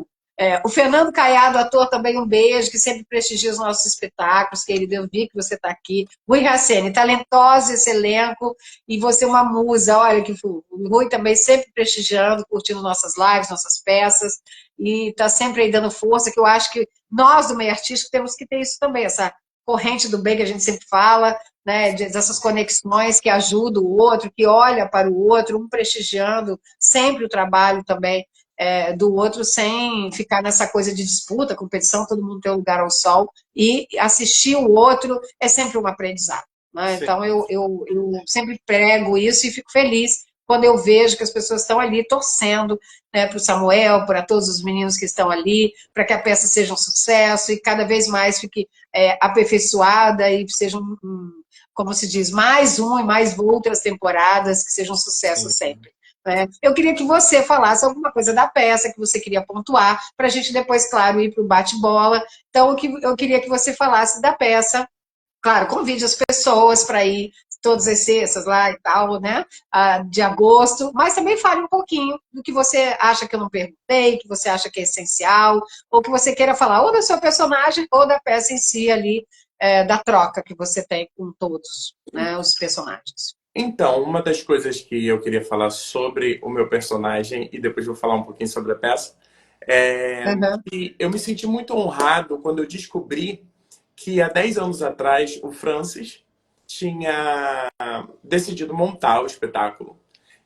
O Fernando Caiado, ator, também um beijo, que sempre prestigia os nossos espetáculos, querido, eu vi que você está aqui. Rui Racene, talentosa esse elenco, e você uma musa, olha que o Rui também sempre prestigiando, curtindo nossas lives, nossas peças, e está sempre aí dando força, que eu acho que nós do meio artístico temos que ter isso também, essa corrente do bem que a gente sempre fala, né, dessas conexões que ajudam o outro, que olha para o outro, um prestigiando sempre o trabalho também do outro, sem ficar nessa coisa de disputa, competição, todo mundo tem um lugar ao sol, e assistir o outro é sempre um aprendizado. né? Sim. Então, eu sempre prego isso e fico feliz quando eu vejo que as pessoas estão ali torcendo, né, para o Samuel, para todos os meninos que estão ali, para que a peça seja um sucesso e cada vez mais fique aperfeiçoada e seja como se diz, mais um e mais outras temporadas que sejam um sucesso Sim. sempre. Né? Eu queria que você falasse alguma coisa da peça que você queria pontuar, para a gente depois, claro, ir para o bate-bola. Então, eu queria que você falasse da peça. Claro, convide as pessoas para ir todas as sextas lá e tal, né? De agosto, mas também fale um pouquinho do que você acha que eu não perguntei, que você acha que é essencial, ou que você queira falar ou do seu personagem ou da peça em si ali, da troca que você tem com todos, né, os personagens. Então, uma das coisas que eu queria falar sobre o meu personagem, e depois vou falar um pouquinho sobre a peça, é Uhum. que eu me senti muito honrado quando eu descobri que há 10 anos atrás o Francis tinha decidido montar o espetáculo.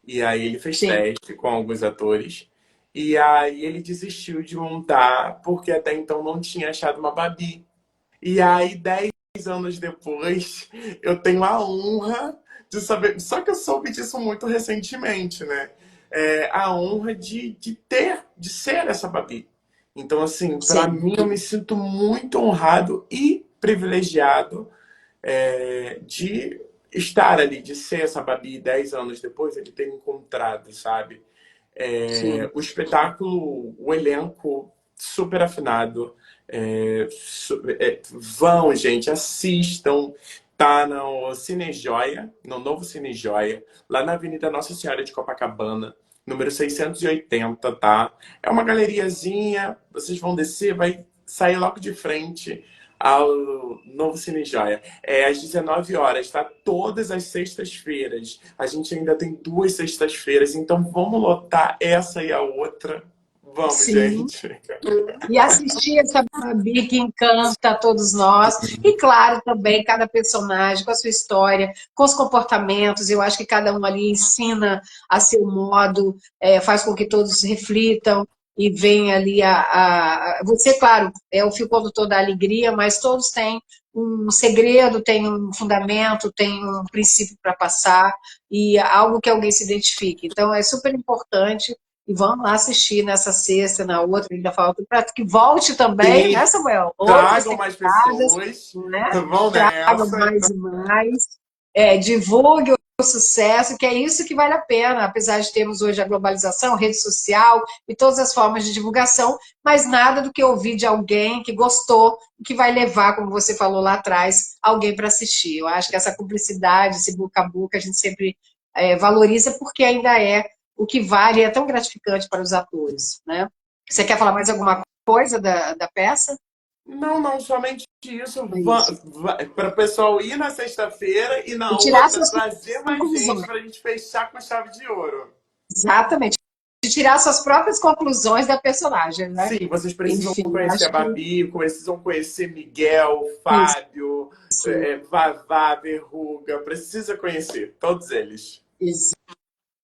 E aí ele fez Sim, teste com alguns atores. E aí ele desistiu de montar porque até então não tinha achado uma Babi. E aí, 10 anos depois, eu tenho a honra de saber. Só que eu soube disso muito recentemente, né? A honra de ser essa Babi. Então, assim, para sim, mim, eu me sinto muito honrado e privilegiado de estar ali, de ser essa Babi 10 anos depois, ele ter me encontrado, sabe? sim, O espetáculo, o elenco super afinado. Vão, gente, assistam. Tá no Cine Joia, no novo Cine Joia, lá na Avenida Nossa Senhora de Copacabana, número 680, tá? É uma galeriazinha, vocês vão descer, vai sair logo de frente ao novo Cine Joia. É às 19 horas, tá? Todas as sextas-feiras. A gente ainda tem 2 sextas-feiras, então vamos lotar essa e a outra. Vamos, sim. gente. E assistir essa Babi que encanta a todos nós. E, claro, também cada personagem com a sua história, com os comportamentos. Eu acho que cada um ali ensina a seu modo, faz com que todos reflitam e venha ali Você, claro, é o fio condutor da alegria, mas todos têm um segredo, têm um fundamento, têm um princípio para passar e algo que alguém se identifique. Então, é super importante e vamos lá assistir nessa sexta, na outra, ainda falta para que volte também, né, Sim, Samuel? Outras tragam mais temporadas, pessoas. né? Vão Tragam nessa. mais e mais. Divulgue o sucesso, que é isso que vale a pena, apesar de termos hoje a globalização, rede social e todas as formas de divulgação, mas nada do que ouvir de alguém que gostou, que vai levar, como você falou lá atrás, alguém para assistir. Eu acho que essa cumplicidade, esse boca a boca, a gente sempre valoriza, porque ainda é o que vale, é tão gratificante para os atores, né? Você quer falar mais alguma coisa da peça? Não, não, somente isso. É isso. Para o pessoal ir na sexta-feira e E na tirar outra suas trazer mais gente conclusões. para a gente fechar com chave de ouro. Exatamente. De tirar suas próprias conclusões da personagem, né? Sim, vocês precisam Enfim, conhecer a acho que Babi, precisam conhecer Miguel, isso. Fábio, Vavá, Verruga. Precisa conhecer todos eles.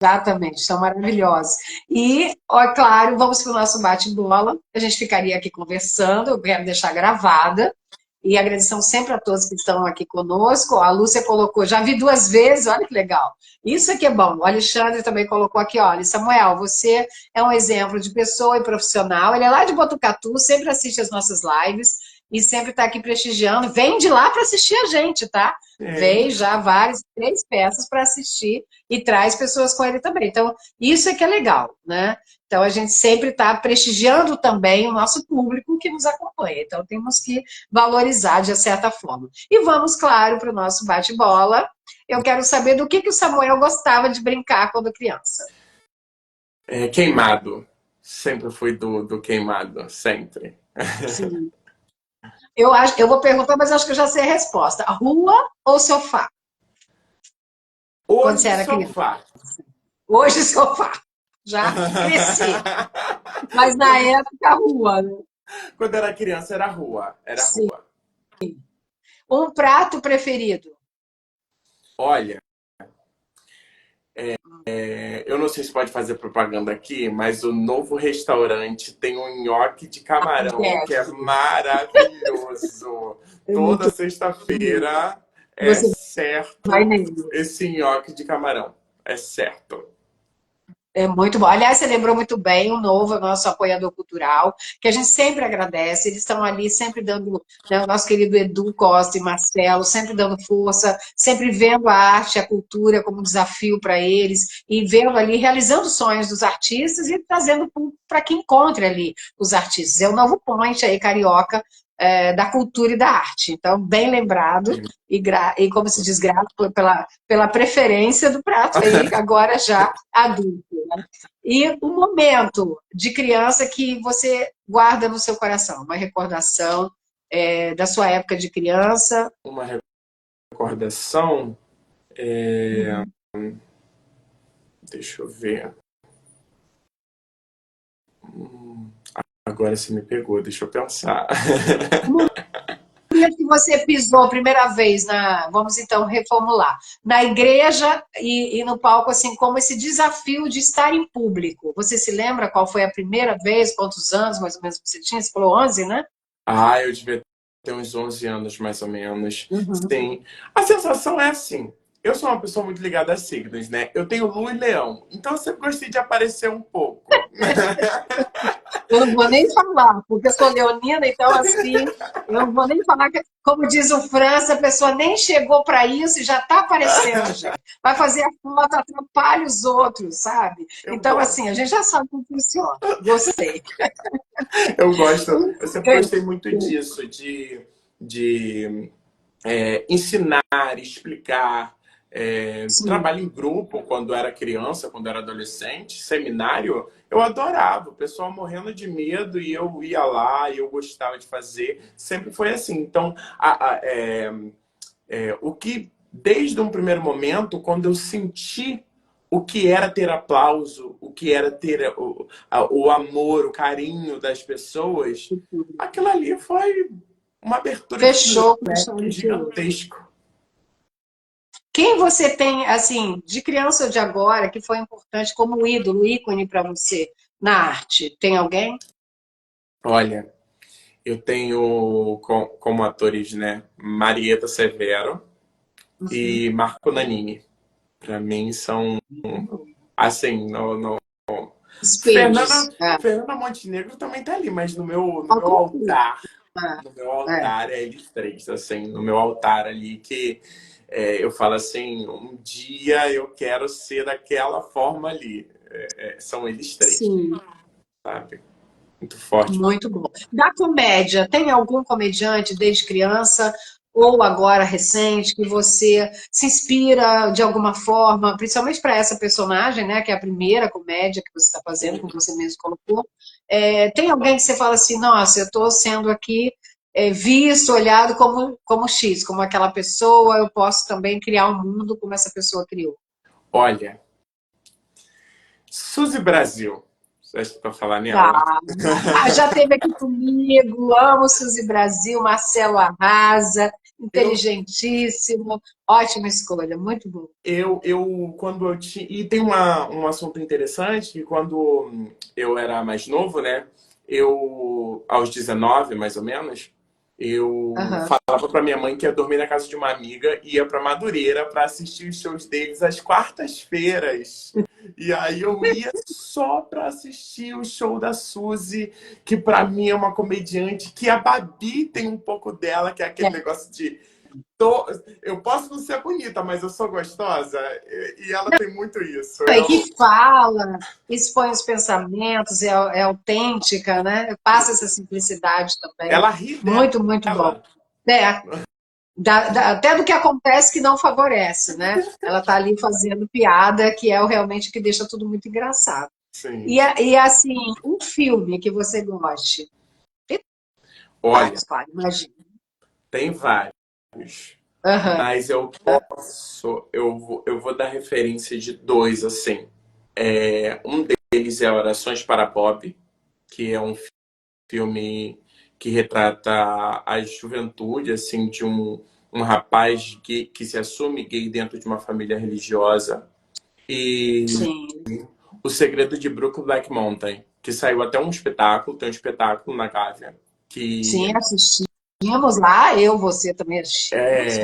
Exatamente, são maravilhosos. E, ó, claro, vamos para o nosso bate-bola. A gente ficaria aqui conversando, eu quero deixar gravada. E agradecemos sempre a todos que estão aqui conosco. A Lúcia colocou, já vi 2 vezes, olha que legal. Isso aqui é bom. O Alexandre também colocou aqui, olha, Samuel, você é um exemplo de pessoa e profissional. Ele é lá de Botucatu, sempre assiste as nossas lives e sempre está aqui prestigiando. Vem de lá para assistir a gente, tá? É. Veio já 3 peças para assistir e traz pessoas com ele também. Então, isso é que é legal, né? Então, a gente sempre está prestigiando também o nosso público que nos acompanha. Então, temos que valorizar de certa forma. E vamos, claro, para o nosso bate-bola. Eu quero saber do que o Samuel gostava de brincar quando criança. Queimado. Sempre fui do queimado, sempre. Sim. Eu vou perguntar, mas acho que eu já sei a resposta. Rua ou sofá? Quando você Hoje, era criança? sofá. Hoje, sofá. Já cresci. Mas na época, rua, né? Quando era criança, era rua. Era Sim. rua. Um prato preferido? Olha, eu não sei se pode fazer propaganda aqui, mas o novo restaurante tem um nhoque de camarão que é Deve. maravilhoso. É Toda muito sexta-feira É Você vai certo nele. esse nhoque de camarão. É certo. É muito bom. Aliás, você lembrou muito bem, o Novo é o nosso apoiador cultural, que a gente sempre agradece. Eles estão ali sempre dando, né, o nosso querido Edu Costa e Marcelo, sempre dando força, sempre vendo a arte, a cultura como desafio para eles, e vendo ali, realizando os sonhos dos artistas e trazendo para que encontre ali os artistas. É o novo point aí, carioca, da cultura e da arte. Então, bem lembrado, e como se diz, grato pela preferência do prato aí, agora já adulto. E o momento de criança que você guarda no seu coração, uma recordação da sua época de criança. Uma recordação. Uhum. Deixa eu ver. Agora você me pegou, deixa eu pensar. No dia que você pisou a primeira vez vamos então reformular, na igreja e no palco, assim, como esse desafio de estar em público. Você se lembra qual foi a primeira vez, quantos anos mais ou menos você tinha? Você falou 11, né? Ah, eu devia ter uns 11 anos, mais ou menos. Uhum. Sim. A sensação é assim. Eu sou uma pessoa muito ligada a signos, né? Eu tenho Lua e Leão. Então eu sempre gostei de aparecer um pouco. Eu não vou nem falar, porque eu sou leonina, então assim, eu não vou nem falar que, como diz o França, a pessoa nem chegou para isso e já está aparecendo, gente. Vai fazer a foto, atrapalha os outros, sabe? Eu Então, assim, gosto. a gente já sabe como funciona. Gostei. Eu gosto. Eu sempre gostei muito disso, de ensinar, explicar. Sim, Trabalho em grupo quando era criança, quando era adolescente, seminário, eu adorava. O pessoal morrendo de medo e eu ia lá e eu gostava de fazer. Sempre foi assim. Então, o que, desde um primeiro momento, quando eu senti o que era ter aplauso, o que era ter o amor, o carinho das pessoas, aquilo ali foi uma abertura de fechou com leque chave de ouro. gigantesco. Quem você tem, assim, de criança ou de agora, que foi importante como ídolo, ícone para você na arte? Tem alguém? Olha, eu tenho como atores, né, Marieta Severo Uhum. e Marco Nanini. Para mim são, assim, Espelhos. Fernanda Montenegro também tá ali, mas no Ao meu concurso. altar, Ah, no meu é. altar é eles três, assim, no meu altar ali que eu falo assim, um dia eu quero ser daquela forma ali. São eles três, Sim, sabe? Muito forte. muito bom. Da comédia, tem algum comediante desde criança ou agora recente que você se inspira de alguma forma, principalmente para essa personagem, né, que é a primeira comédia que você está fazendo, como você mesmo colocou. Tem alguém que você fala assim, nossa, eu estou sendo aqui visto, olhado como X, como aquela pessoa, eu posso também criar um mundo como essa pessoa criou. Olha, Suzy Brasil, você acha que pra falar nela? Ah, já teve aqui comigo, amo Suzy Brasil, Marcelo Arrasa, Eu inteligentíssimo, ótima escolha, muito bom. quando eu tinha. E tem um assunto interessante que quando eu era mais novo, né? Aos 19 mais ou menos, eu Aham. falava pra minha mãe que ia dormir na casa de uma amiga e ia pra Madureira pra assistir os shows deles às quartas-feiras. E aí eu ia só pra assistir o show da Suzy, que pra mim é uma comediante, que a Babi tem um pouco dela, que é aquele negócio de Tô- eu posso não ser bonita, mas eu sou gostosa. E ela tem muito isso. E que fala, expõe os pensamentos, é autêntica, né? Passa essa simplicidade também. Ela ri Muito, muito bom. dela. É, até do que acontece que não favorece, né? Ela tá ali fazendo piada, que é realmente o que deixa tudo muito engraçado. Sim. E assim, um filme que você goste. Tem Olha, vários, claro, imagina. tem vários. Aham. Mas eu vou dar referência de dois, assim. Um deles é Orações para Bob, que é um filme que retrata a juventude, assim, de um rapaz gay, que se assume gay dentro de uma família religiosa. E Sim, O Segredo de Brooklyn Black Mountain, que saiu até um espetáculo, tem um espetáculo na Gávea, sim, que assisti. Assistimos lá, eu, você também assistimos.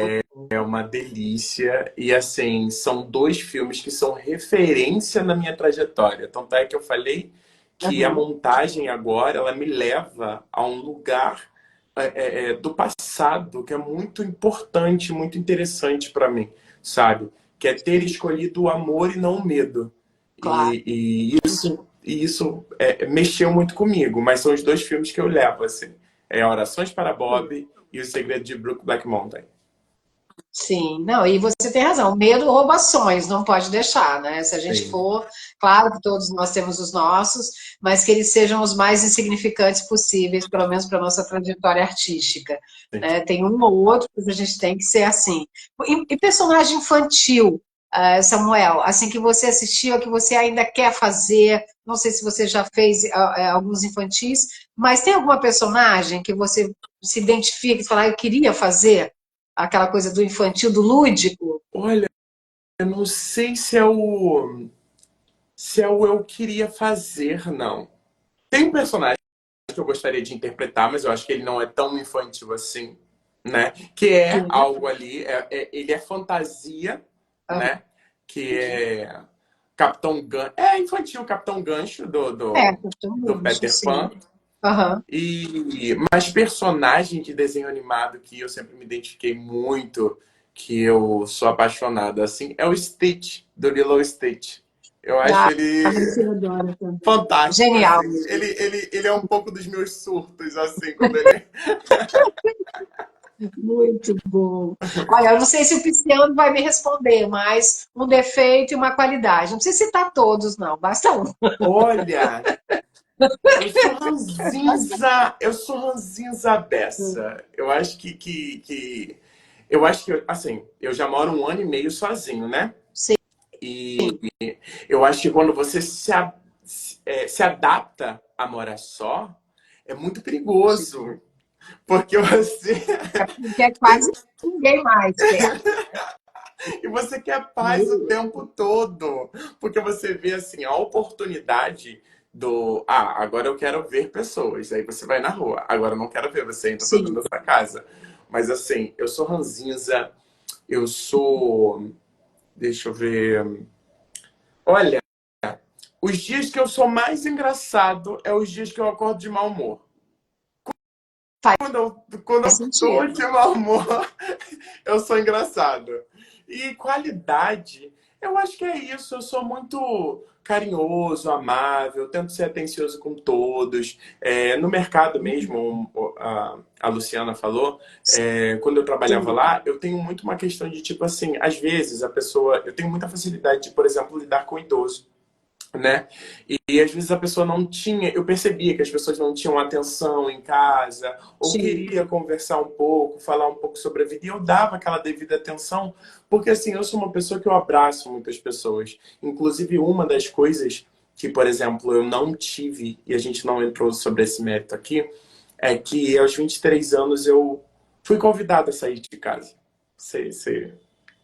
É uma delícia. E assim, são dois filmes que são referência na minha trajetória. Tanto é que eu falei que a Aham, montagem agora, ela me leva a um lugar do passado que é muito importante, muito interessante para mim, sabe? Que é ter escolhido o amor e não o medo. claro. E isso mexeu muito comigo, mas são os dois filmes que eu levo, assim. É Orações para Bob e O Segredo de Black Mountain. Sim, não, e você tem razão, o medo rouba ações, não pode deixar, né? Se a gente Sim, for, claro que todos nós temos os nossos, mas que eles sejam os mais insignificantes possíveis, pelo menos para a nossa trajetória artística, sim. né? Tem um ou outro que a gente tem que ser assim. E personagem infantil, Samuel, assim que você assistiu, que você ainda quer fazer, não sei se você já fez alguns infantis, mas tem alguma personagem que você se identifica e fala, eu queria fazer? Aquela coisa do infantil, do lúdico. Olha, eu não sei se é o eu queria fazer, não. Tem um personagem que eu gostaria de interpretar, mas eu acho que ele não é tão infantil assim, né? Que é Sim. algo ali, ele é fantasia, né? Que é Capitão Gancho. É infantil, Capitão Gancho do, É, do, do também, acho, Peter sim. Pan. Aham. Mas personagem de desenho animado que eu sempre me identifiquei muito, que eu sou apaixonado, assim, é o Stitch, do Lilo e Stitch. Eu acho Ah, você ele adora também. fantástico, Genial assim. mesmo. Ele é um pouco dos meus surtos, assim, quando ele... Muito bom. Olha, eu não sei se o Pisciano vai me responder, mas um defeito e uma qualidade. Não precisa citar todos, não, basta um. Olha, eu sou ranzinza beça. Eu acho que, assim, eu já moro 1 ano e meio sozinho, né? Sim, E eu acho que quando você se adapta a morar só, é muito sim. perigoso. Porque você É porque é tem, quase ninguém mais perto. e você quer paz o tempo todo. Porque você vê assim, a oportunidade do. Ah, agora eu quero ver pessoas. Aí você vai na rua. Agora eu não quero ver, você entra pra dentro Sim. da sua casa. Mas assim, eu sou ranzinza, eu sou. Deixa eu ver. Olha, os dias que eu sou mais engraçado é os dias que eu acordo de mau humor. Faz Quando eu tô sentido. de mau humor, eu sou engraçado. E qualidade, eu acho que é isso. Eu sou muito carinhoso, amável, tento ser atencioso com todos. No mercado mesmo, a Luciana falou, quando eu trabalhava Sim. lá, eu tenho muito uma questão de tipo assim, às vezes a pessoa, eu tenho muita facilidade de, por exemplo, lidar com idoso, né? E às vezes a pessoa não tinha, eu percebia que as pessoas não tinham atenção em casa, ou Sim. queria conversar um pouco, falar um pouco sobre a vida, e eu dava aquela devida atenção, porque assim, eu sou uma pessoa que eu abraço muitas pessoas. Inclusive, uma das coisas que, por exemplo, eu não tive, e a gente não entrou sobre esse mérito aqui, é que aos 23 anos eu fui convidado a sair de casa. Você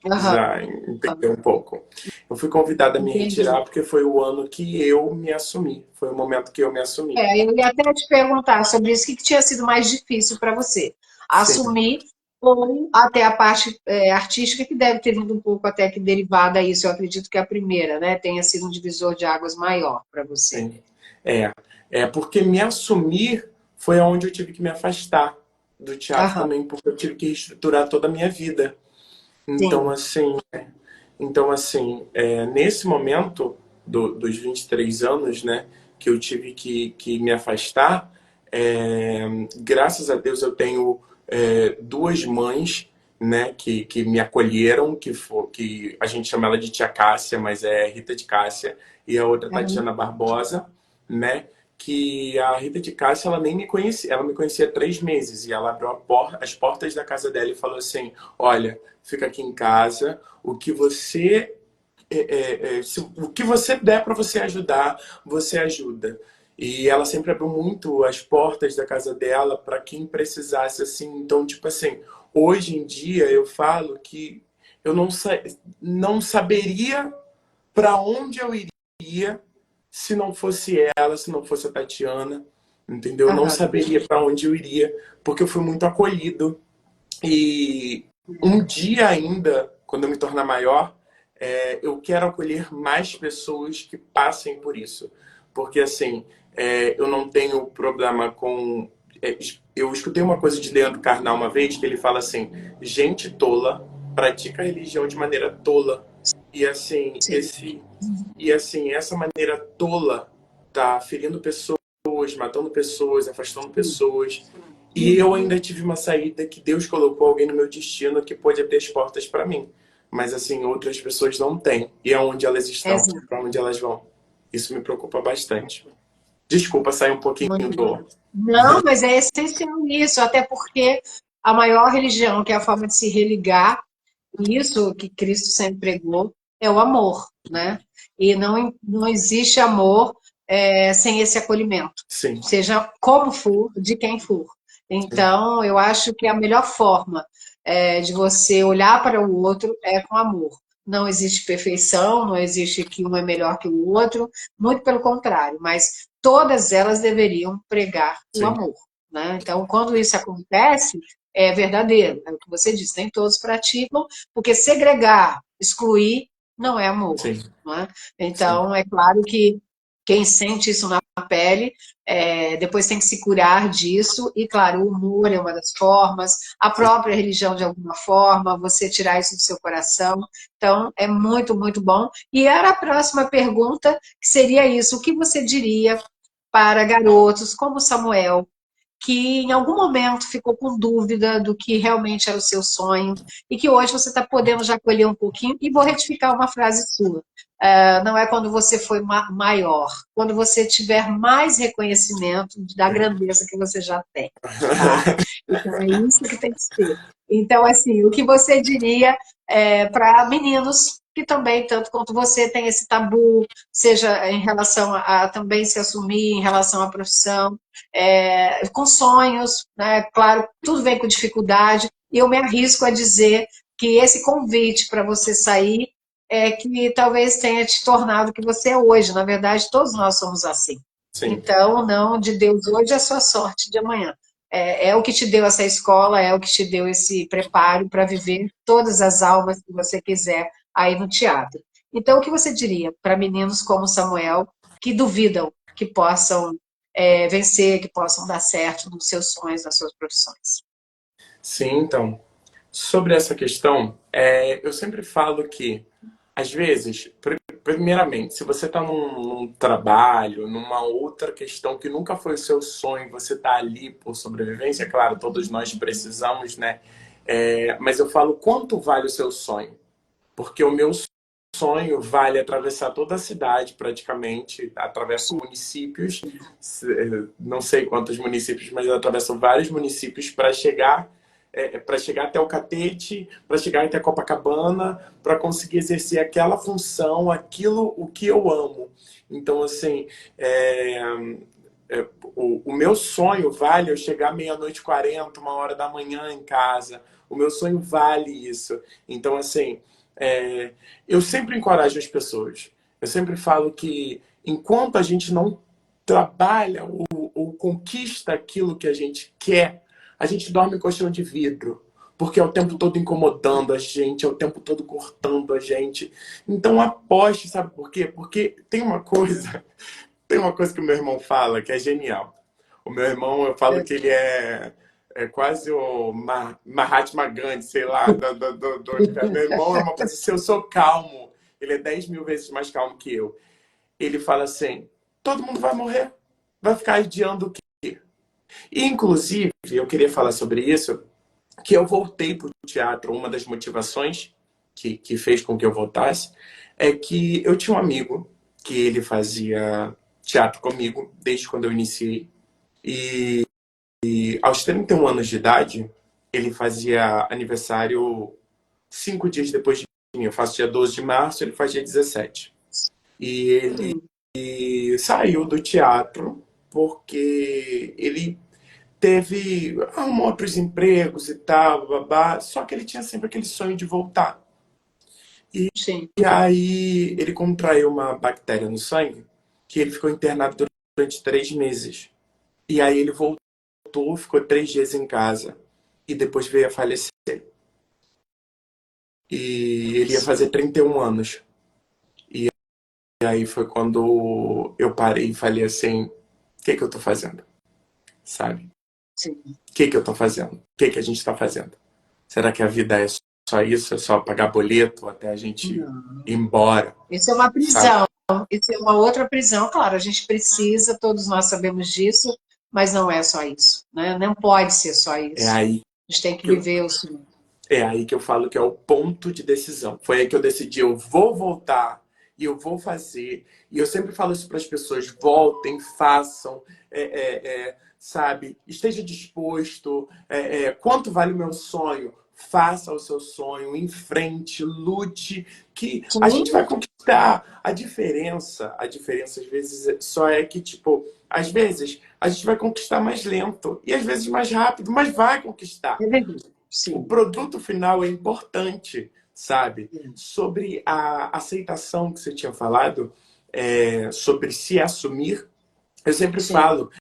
Aham. já entendeu um pouco. Eu fui convidado a me Entendi. retirar porque foi o ano que eu me assumi. Foi o momento que eu me assumi. Eu ia até te perguntar sobre isso, o que que tinha sido mais difícil para você? Sim, Assumir ou até a parte artística, que deve ter vindo um pouco até que derivada a isso. Eu acredito que a primeira, né, tenha sido um divisor de águas maior para você. sim. É, porque me assumir foi onde eu tive que me afastar do teatro Aham, também, porque eu tive que reestruturar toda a minha vida. Então, sim. assim, nesse momento dos 23 anos, né, que eu tive que me afastar, graças a Deus eu tenho duas mães, né, que me acolheram, que a gente chama ela de Tia Cássia, mas é Rita de Cássia, e a outra Aham. Tatiana Barbosa, né, que a Rita de Cássia, ela nem me conhecia, ela me conhecia há 3 meses, e ela abriu as portas da casa dela e falou assim, olha, fica aqui em casa, o que você der para você ajudar, você ajuda. E ela sempre abriu muito as portas da casa dela para quem precisasse, assim. Então, tipo assim, hoje em dia eu falo que eu não saberia para onde eu iria se não fosse ela, se não fosse a Tatiana, entendeu? Eu não Aham. saberia para onde eu iria, porque eu fui muito acolhido. E um dia ainda, quando eu me tornar maior, eu quero acolher mais pessoas que passem por isso. Porque, assim, eu não tenho problema com. Eu escutei uma coisa de Leandro Carnal uma vez, que ele fala assim: gente tola pratica a religião de maneira tola. E assim, Sim. essa maneira tola tá ferindo pessoas, matando pessoas, afastando Sim. pessoas. E eu ainda tive uma saída que Deus colocou alguém no meu destino que pode abrir as portas para mim. Mas assim, outras pessoas não têm. E aonde elas estão, Exato. para onde elas vão. Isso me preocupa bastante. Desculpa sair um pouquinho Muito bom. do. Não, mas é essencial isso, até porque a maior religião, que é a forma de se religar, e isso que Cristo sempre pregou, é o amor, né? E não existe amor sem esse acolhimento, Sim, seja como for, de quem for. sim, Então, eu acho que a melhor forma de você olhar para o outro é com amor. Não existe perfeição, não existe que um é melhor que o outro, muito pelo contrário, mas todas elas deveriam pregar o sim, amor, né? Então, quando isso acontece, é verdadeiro, é o que você disse, nem todos praticam, porque segregar, excluir, não é amor, sim, não é? sim, Então, é claro que quem sente isso na pele, depois tem que se curar disso, e claro, o humor é uma das formas, a sim. própria religião de alguma forma, você tirar isso do seu coração, então é muito, muito bom. E era a próxima pergunta, que seria isso, o que você diria para garotos como Samuel, que em algum momento ficou com dúvida do que realmente era o seu sonho e que hoje você está podendo já colher um pouquinho. E vou retificar uma frase sua. Não é quando você foi maior, quando você tiver mais reconhecimento da grandeza que você já tem, tá? Então é isso que tem que ser. Então, assim, o que você diria para meninos que também, tanto quanto você, tem esse tabu, seja em relação a também se assumir, em relação à profissão, com sonhos, né? Claro, tudo vem com dificuldade, e eu me arrisco a dizer que esse convite para você sair é que talvez tenha te tornado o que você é hoje. Na verdade, todos nós somos assim. Sim. Então, não de Deus hoje é sua sorte de amanhã. É o que te deu essa escola, é o que te deu esse preparo para viver todas as almas que você quiser aí no teatro. Então, o que você diria para meninos como Samuel, que duvidam que possam vencer, que possam dar certo nos seus sonhos, nas suas profissões? Sim, então. Sobre essa questão, eu sempre falo que, às vezes, primeiramente, se você está num trabalho, numa outra questão que nunca foi o seu sonho, você está ali por sobrevivência, claro, todos nós precisamos, né? Mas eu falo quanto vale o seu sonho, porque o meu sonho vale atravessar toda a cidade, praticamente, atravesso municípios, não sei quantos municípios, mas eu atravesso vários municípios para chegar até o Catete, para chegar até Copacabana, para conseguir exercer aquela função, aquilo o que eu amo. Então, assim, é, o meu sonho vale eu chegar meia-noite e 40, 1 hora da manhã em casa. O meu sonho vale isso. Então, assim, eu sempre encorajo as pessoas. Eu sempre falo que enquanto a gente não trabalha ou conquista aquilo que a gente quer, a gente dorme em colchão de vidro. Porque é o tempo todo incomodando a gente, é o tempo todo cortando a gente. Então aposte, sabe por quê? Porque tem uma coisa que o meu irmão fala que é genial. O meu irmão, eu falo que ele é quase o Mahatma Gandhi, sei lá, do universo. Meu irmão é uma coisa, se eu sou calmo, ele é 10 mil vezes mais calmo que eu. Ele fala assim, todo mundo vai morrer, vai ficar adiando o quê? E, inclusive, eu queria falar sobre isso, que eu voltei para o teatro, uma das motivações que fez com que eu voltasse, é que eu tinha um amigo que ele fazia teatro comigo desde quando eu iniciei. E aos 31 anos de idade, ele fazia aniversário 5 dias depois de mim. Eu faço dia 12 de março, ele faz dia 17. E Sim, ele saiu do teatro porque ele arrumou outros empregos e tal, babá, só que ele tinha sempre aquele sonho de voltar. E, sim. e aí ele contraiu uma bactéria no sangue que ele ficou internado durante 3 meses. E aí ele voltou, ficou 3 dias em casa e depois veio a falecer. E ele ia fazer 31 anos. E aí foi quando eu parei e falei assim, o que que eu tô fazendo? Sabe? Sim. O que que eu tô fazendo? O que que a gente tá fazendo? Será que a vida é só isso? É só pagar boleto até a gente ir Não. embora? Isso é uma Sabe? prisão. Isso é uma outra prisão, claro, a gente precisa, todos nós sabemos disso, mas não é só isso, né? Não pode ser só É isso. aí A gente tem que que eu, viver o sonho. é aí que eu falo que é o ponto de decisão. Foi aí que eu decidi, eu vou voltar e eu vou fazer. E eu sempre falo isso para as pessoas: voltem, façam, sabe? Esteja disposto. Quanto vale o meu sonho? Faça o seu sonho, em frente, lute, que a gente vai Sim, conquistar. A diferença às vezes só é que, tipo, às vezes a gente vai conquistar mais lento e às vezes mais rápido, mas vai conquistar. é verdade. O Sim. produto final é importante, sabe? Sobre a aceitação que você tinha falado, sobre se assumir, eu sempre Sim. falo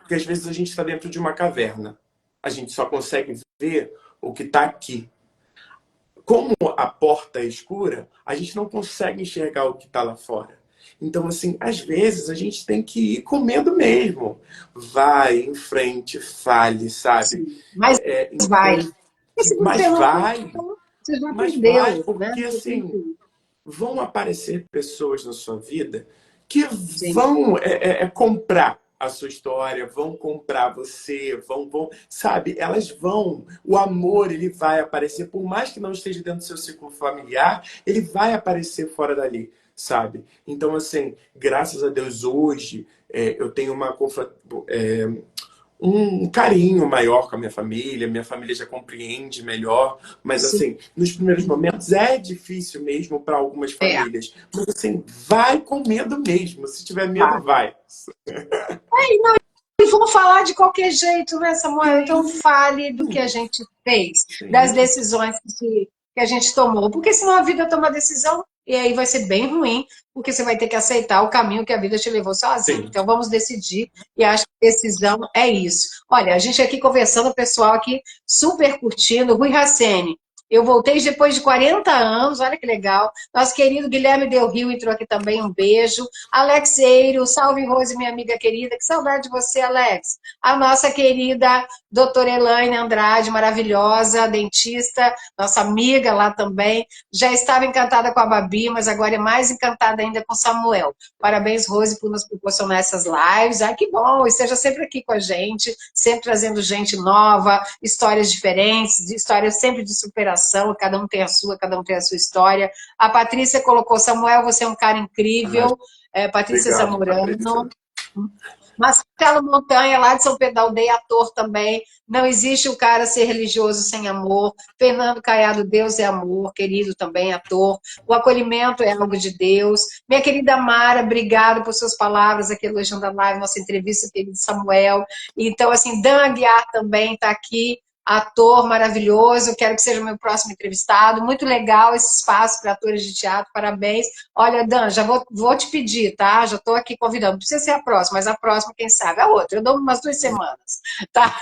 que às vezes a gente está dentro de uma caverna. A gente só consegue ver o que está aqui. Como a porta é escura, a gente não consegue enxergar o que está lá fora. Então, assim, às vezes a gente tem que ir com medo mesmo. Vai em frente, fale, sabe? Sim. Mas vai. Enfrente, E se mas você não vai. for, você já Mas vai, perdeu, né? porque Você tem que assim, ir. vão aparecer pessoas na sua vida que Sim. vão comprar a sua história, vão comprar você, sabe? Elas vão. O amor, ele vai aparecer, por mais que não esteja dentro do seu ciclo familiar, ele vai aparecer fora dali, sabe? Então, assim, graças a Deus, hoje, eu tenho um carinho maior com a minha família já compreende melhor, mas Sim. assim, nos primeiros momentos é difícil mesmo para algumas É, famílias. Mas assim, vai com medo mesmo. Se tiver medo, vai. vai. E vão falar de qualquer jeito, né, Samuel? Então Sim, fale do que a gente fez, das sim, decisões que a gente tomou. Porque senão a vida toma decisão e aí vai ser bem ruim, porque você vai ter que aceitar o caminho que a vida te levou sozinho. sim. Então vamos decidir, e acho que decisão é isso. Olha, a gente aqui conversando, o pessoal aqui super curtindo, Rui Hacene. Eu voltei depois de 40 anos, olha que legal. Nosso querido Guilherme Del Rio entrou aqui também, um beijo. Alex Eiro, salve Rose, minha amiga querida, que saudade de você, Alex. A nossa querida doutora Elaine Andrade, maravilhosa, dentista, nossa amiga lá também. Já estava encantada com a Babi, mas agora é mais encantada ainda com Samuel. Parabéns, Rose, por nos proporcionar essas lives. Ai, que bom, esteja sempre aqui com a gente, sempre trazendo gente nova, histórias diferentes, histórias sempre de superação, cada um tem a sua, cada um tem a sua história. A Patrícia colocou, Samuel, você é um cara Ah, incrível. Patrícia obrigado, Patrícia. Zamorano. Marcelo Montanha, lá de São Pedro da Aldeia, ator também. Não existe o cara ser religioso sem amor. Fernando Caiado, Deus é amor, querido também, ator. O acolhimento é algo de Deus. Minha querida Mara, obrigado por suas palavras aqui elogiando a live, nossa entrevista, querido Samuel. Então, assim, Dan Aguiar também está aqui, ator maravilhoso, quero que seja o meu próximo entrevistado. Muito legal esse espaço para atores de teatro, parabéns. Olha, Dan, já vou te pedir, tá? Já estou aqui convidando. Não precisa ser a próxima, mas a próxima, quem sabe, a outra. Eu dou umas 2 semanas, tá?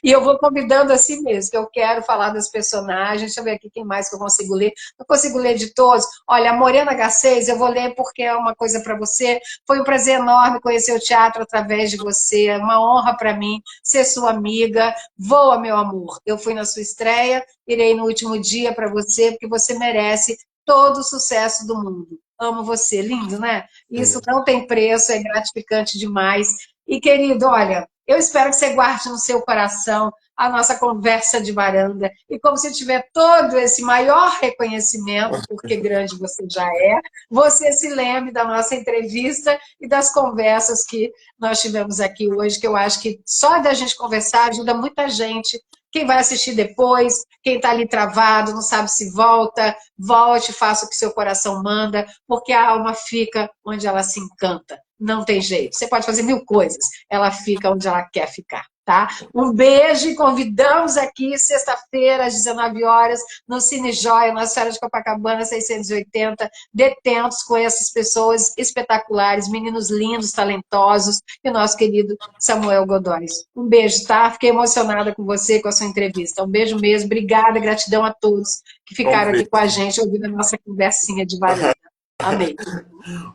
E eu vou convidando assim mesmo, que eu quero falar das personagens. Deixa eu ver aqui quem mais que eu consigo ler. Não consigo ler de todos. Olha, a Morena H6, eu vou ler porque é uma coisa para você. Foi um prazer enorme conhecer o teatro através de você. É uma honra para mim ser sua amiga. Voa, meu amor. Eu fui na sua estreia, irei no último dia para você, porque você merece todo o sucesso do mundo. Amo você, lindo, né? Isso não tem preço, é gratificante demais. E, querido, olha, eu espero que você guarde no seu coração a nossa conversa de varanda. E como você tiver todo esse maior reconhecimento, porque grande você já é, você se lembre da nossa entrevista e das conversas que nós tivemos aqui hoje, que eu acho que só da gente conversar ajuda muita gente. Quem vai assistir depois, quem está ali travado, não sabe se volta, volte, faça o que seu coração manda, porque a alma fica onde ela se encanta. Não tem jeito. Você pode fazer 1000 coisas, ela fica onde ela quer ficar. Tá? Um beijo e convidamos aqui, sexta-feira, às 19 horas, no Cine Joia, Nossa Senhora de Copacabana, 680, detentos com essas pessoas espetaculares, meninos lindos, talentosos, e o nosso querido Samuel Godóis. Um beijo, tá? Fiquei emocionada com você, com a sua entrevista. Um beijo mesmo, obrigada, gratidão a todos que ficaram aqui com a gente, ouvindo a nossa conversinha de varanda. Amei.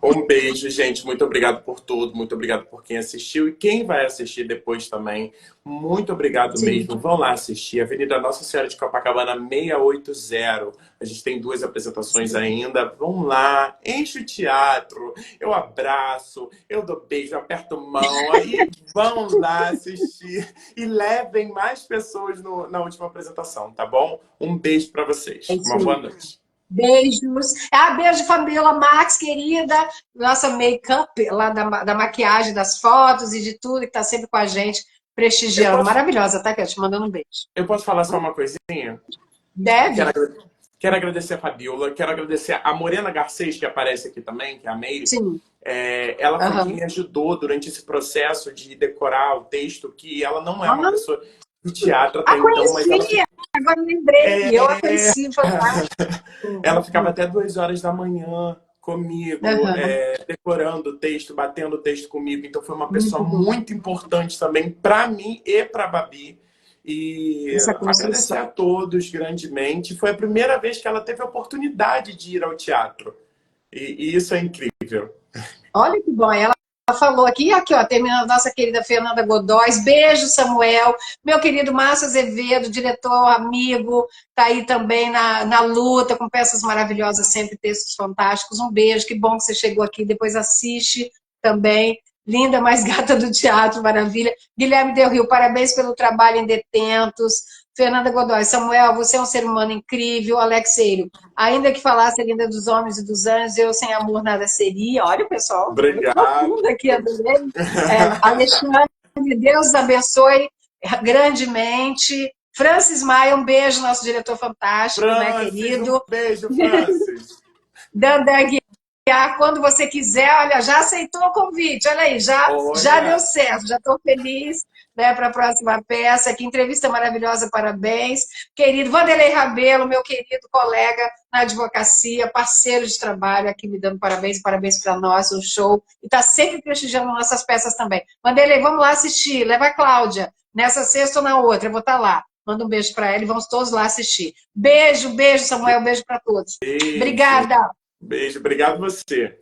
Um beijo, gente. Muito obrigado por tudo. Muito obrigado por quem assistiu e quem vai assistir depois também. Muito obrigado Sim. mesmo. Vão lá assistir. Avenida Nossa Senhora de Copacabana 680. A gente tem 2 apresentações ainda. Vão lá, enche o teatro. Eu abraço, eu dou beijo, eu aperto mão. Aí vão lá assistir e levem mais pessoas na última apresentação, tá bom? Um beijo para vocês. É isso Uma boa aí. noite. Beijos. Beijo, Fabiola Max, querida. Nossa make-up lá da maquiagem, das fotos e de tudo, que está sempre com a gente, Eu prestigiando. posso, Maravilhosa, tá, Cat? Te mandando um beijo. eu posso falar só uma coisinha? Quero, Deve? quero agradecer a Fabiola, quero agradecer a Morena Garcês, que aparece aqui também, que é a Meire. Sim. Ela foi quem Aham. me ajudou durante esse processo de decorar o texto, que ela não é uma Ah, pessoa de teatro até então, mas ela, conheci! Agora lembrei. Eu a é, conheci, fantástico. ela ficava até 2 horas da manhã comigo, Aham. decorando o texto, batendo o texto comigo. Então foi uma pessoa Muito bom. muito importante também para mim e para a Babi. E Essa agradecer construção. a todos grandemente. Foi a primeira vez que ela teve a oportunidade de ir ao teatro. E isso é incrível. Olha que bom. Ela falou aqui, ó, terminando a nossa querida Fernanda Godóis. Beijo, Samuel. Meu querido Márcio Azevedo, diretor, amigo, tá aí também na luta, com peças maravilhosas, sempre textos fantásticos. Um beijo, que bom que você chegou aqui. Depois assiste também. Linda, mais gata do teatro, maravilha. Guilherme Del Rio, parabéns pelo trabalho em Detentos. Fernanda Godoy, Samuel, você é um ser humano incrível. Alex Eiro, ainda que falasse ainda dos homens e dos anjos, eu sem amor nada seria. Olha, pessoal, muito Obrigado. profundo aqui, adorei. Alexandre, Deus abençoe grandemente. Francis Maia, um beijo, nosso diretor fantástico, né, Francis, um querido. beijo, Francis. Dandan Guiar, quando você quiser, olha, já aceitou o convite, olha aí, já deu Olha, certo, já estou feliz, né, para a próxima peça. Que entrevista maravilhosa, parabéns. Querido Vanderlei Rabelo, meu querido colega na advocacia, parceiro de trabalho, aqui me dando parabéns, parabéns para nós, um show, e está sempre prestigiando nossas peças também. Vanderlei, vamos lá assistir, leva a Cláudia, nessa sexta ou na outra, eu vou estar lá. Manda um beijo para ela e vamos todos lá assistir. Beijo, beijo, Samuel, beijo para todos. beijo. Obrigada. Beijo, obrigado você.